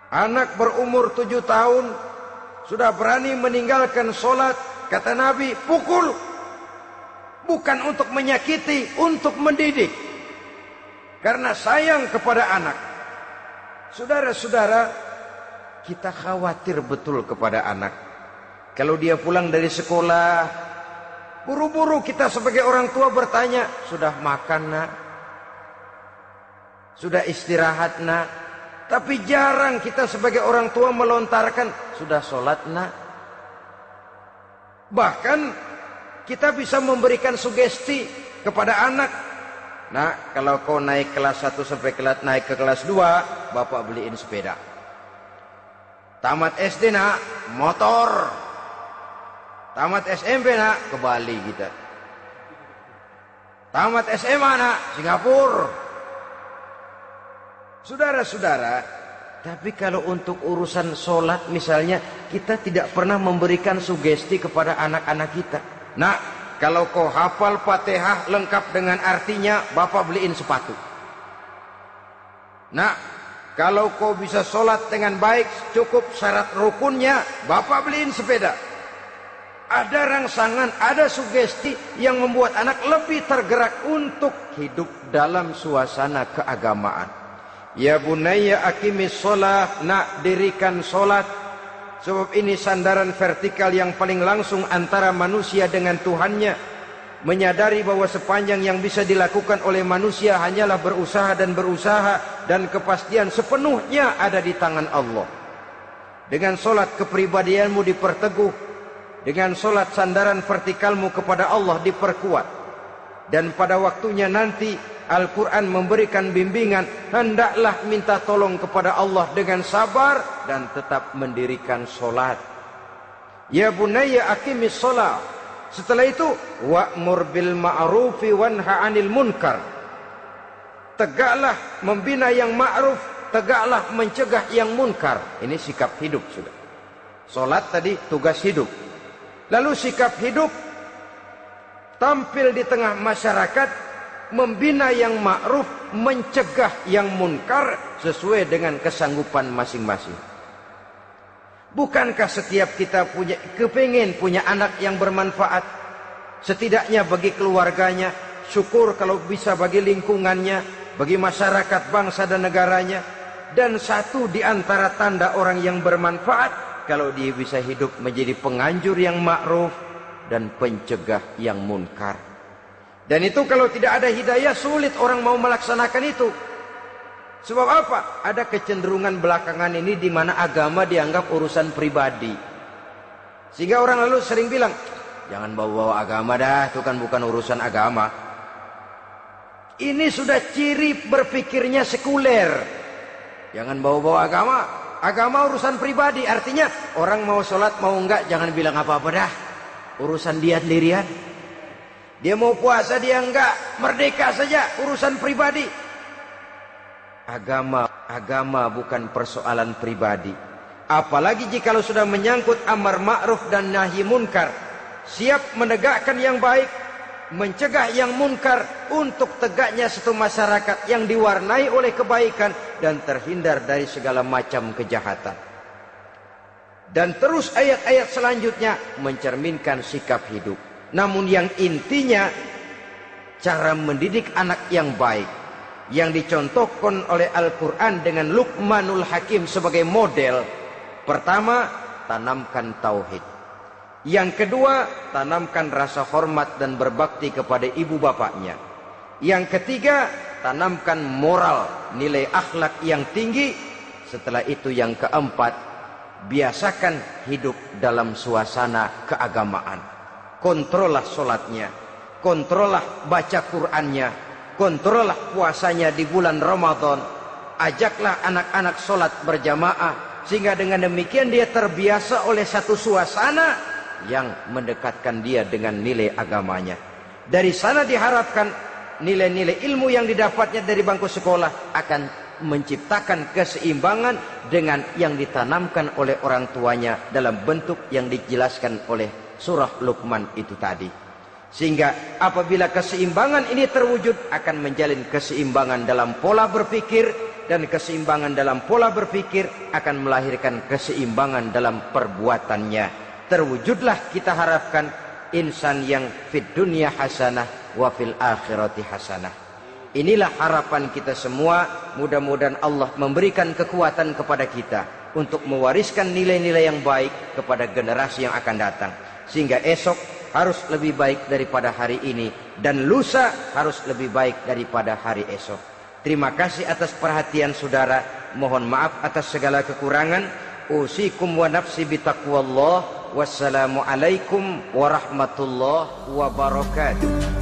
anak berumur 7 tahun sudah berani meninggalkan solat. Kata Nabi, pukul. Bukan untuk menyakiti, untuk mendidik, karena sayang kepada anak. Saudara-saudara, kita khawatir betul kepada anak. Kalau dia pulang dari sekolah, buru-buru kita sebagai orang tua bertanya, sudah makan nak? Sudah istirahat nak. Tapi jarang kita sebagai orang tua melontarkan, sudah sholat nak. Bahkan kita bisa memberikan sugesti kepada anak. Nah, kalau kau naik kelas 1 sampai naik ke kelas 2, bapak beliin sepeda. Tamat SD nak, motor. Tamat SMP nak, ke Bali kita. Tamat SMA nak, Singapura. Saudara-saudara, tapi kalau untuk urusan sholat misalnya, kita tidak pernah memberikan sugesti kepada anak-anak kita. Nah, kalau kau hafal Fatihah lengkap dengan artinya, bapak beliin sepatu. Nah, kalau kau bisa sholat dengan baik, cukup syarat rukunnya, bapak beliin sepeda. Ada rangsangan, ada sugesti yang membuat anak lebih tergerak untuk hidup dalam suasana keagamaan. Ya bunayya aqimis sholat, nak dirikan sholat. Sebab ini sandaran vertikal yang paling langsung antara manusia dengan Tuhannya. Menyadari bahwa sepanjang yang bisa dilakukan oleh manusia hanyalah berusaha, dan kepastian sepenuhnya ada di tangan Allah. Dengan sholat kepribadianmu diperteguh. Dengan sholat sandaran vertikalmu kepada Allah diperkuat. Dan pada waktunya nanti Al-Quran memberikan bimbingan, hendaklah minta tolong kepada Allah dengan sabar dan tetap mendirikan solat. Ya bunayya aqimis sholat. Setelah itu, wa'mur bil ma'rufi wanha 'anil munkar. Tegaklah membina yang ma'ruf, tegaklah mencegah yang munkar. Ini sikap hidup sudah. Solat tadi tugas hidup. Lalu sikap hidup tampil di tengah masyarakat, membina yang ma'ruf, mencegah yang munkar sesuai dengan kesanggupan masing-masing. Bukankah setiap kita kepingin punya anak yang bermanfaat, setidaknya bagi keluarganya, syukur kalau bisa bagi lingkungannya, bagi masyarakat, bangsa dan negaranya. Dan satu di antara tanda orang yang bermanfaat, kalau dia bisa hidup menjadi penganjur yang ma'ruf dan pencegah yang munkar. Dan itu kalau tidak ada hidayah, sulit orang mau melaksanakan itu. Sebab apa? Ada kecenderungan belakangan ini di mana agama dianggap urusan pribadi. Sehingga orang lalu sering bilang, jangan bawa-bawa agama dah, itu kan bukan urusan agama. Ini sudah ciri berpikirnya sekuler. Jangan bawa-bawa agama. Agama urusan pribadi. Artinya orang mau sholat mau enggak, jangan bilang apa-apa dah. Urusan dia sendirian. Dia mau puasa dia enggak, merdeka saja, urusan pribadi. Agama bukan persoalan pribadi. Apalagi jika sudah menyangkut amar ma'ruf dan nahi munkar. Siap menegakkan yang baik, mencegah yang munkar untuk tegaknya satu masyarakat yang diwarnai oleh kebaikan dan terhindar dari segala macam kejahatan. Dan terus ayat-ayat selanjutnya mencerminkan sikap hidup. Namun yang intinya, cara mendidik anak yang baik, yang dicontohkan oleh Al-Quran dengan Luqmanul Hakim sebagai model. Pertama, tanamkan tauhid. Yang kedua, tanamkan rasa hormat dan berbakti kepada ibu bapaknya. Yang ketiga, tanamkan moral, nilai akhlak yang tinggi. Setelah itu yang keempat, biasakan hidup dalam suasana keagamaan. Kontrollah sholatnya, kontrollah baca Qur'annya, kontrollah puasanya di bulan Ramadan. Ajaklah anak-anak sholat berjamaah, sehingga dengan demikian dia terbiasa oleh satu suasana yang mendekatkan dia dengan nilai agamanya. Dari sana diharapkan nilai-nilai ilmu yang didapatnya dari bangku sekolah akan menciptakan keseimbangan dengan yang ditanamkan oleh orang tuanya dalam bentuk yang dijelaskan oleh surah Luqman itu tadi. Sehingga apabila keseimbangan ini terwujud, akan menjalin keseimbangan dalam pola berpikir, dan keseimbangan dalam pola berpikir akan melahirkan keseimbangan dalam perbuatannya. Terwujudlah kita harapkan insan yang fid dunya hasanah wa fil akhirati hasanah. Inilah harapan kita semua. Mudah-mudahan Allah memberikan kekuatan kepada kita untuk mewariskan nilai-nilai yang baik kepada generasi yang akan datang. Sehingga esok harus lebih baik daripada hari ini, dan lusa harus lebih baik daripada hari esok. Terima kasih atas perhatian saudara. Mohon maaf atas segala kekurangan. Usikum wa nafsi bitaqwallah. Wassalamualaikum warahmatullahi wabarakatuh.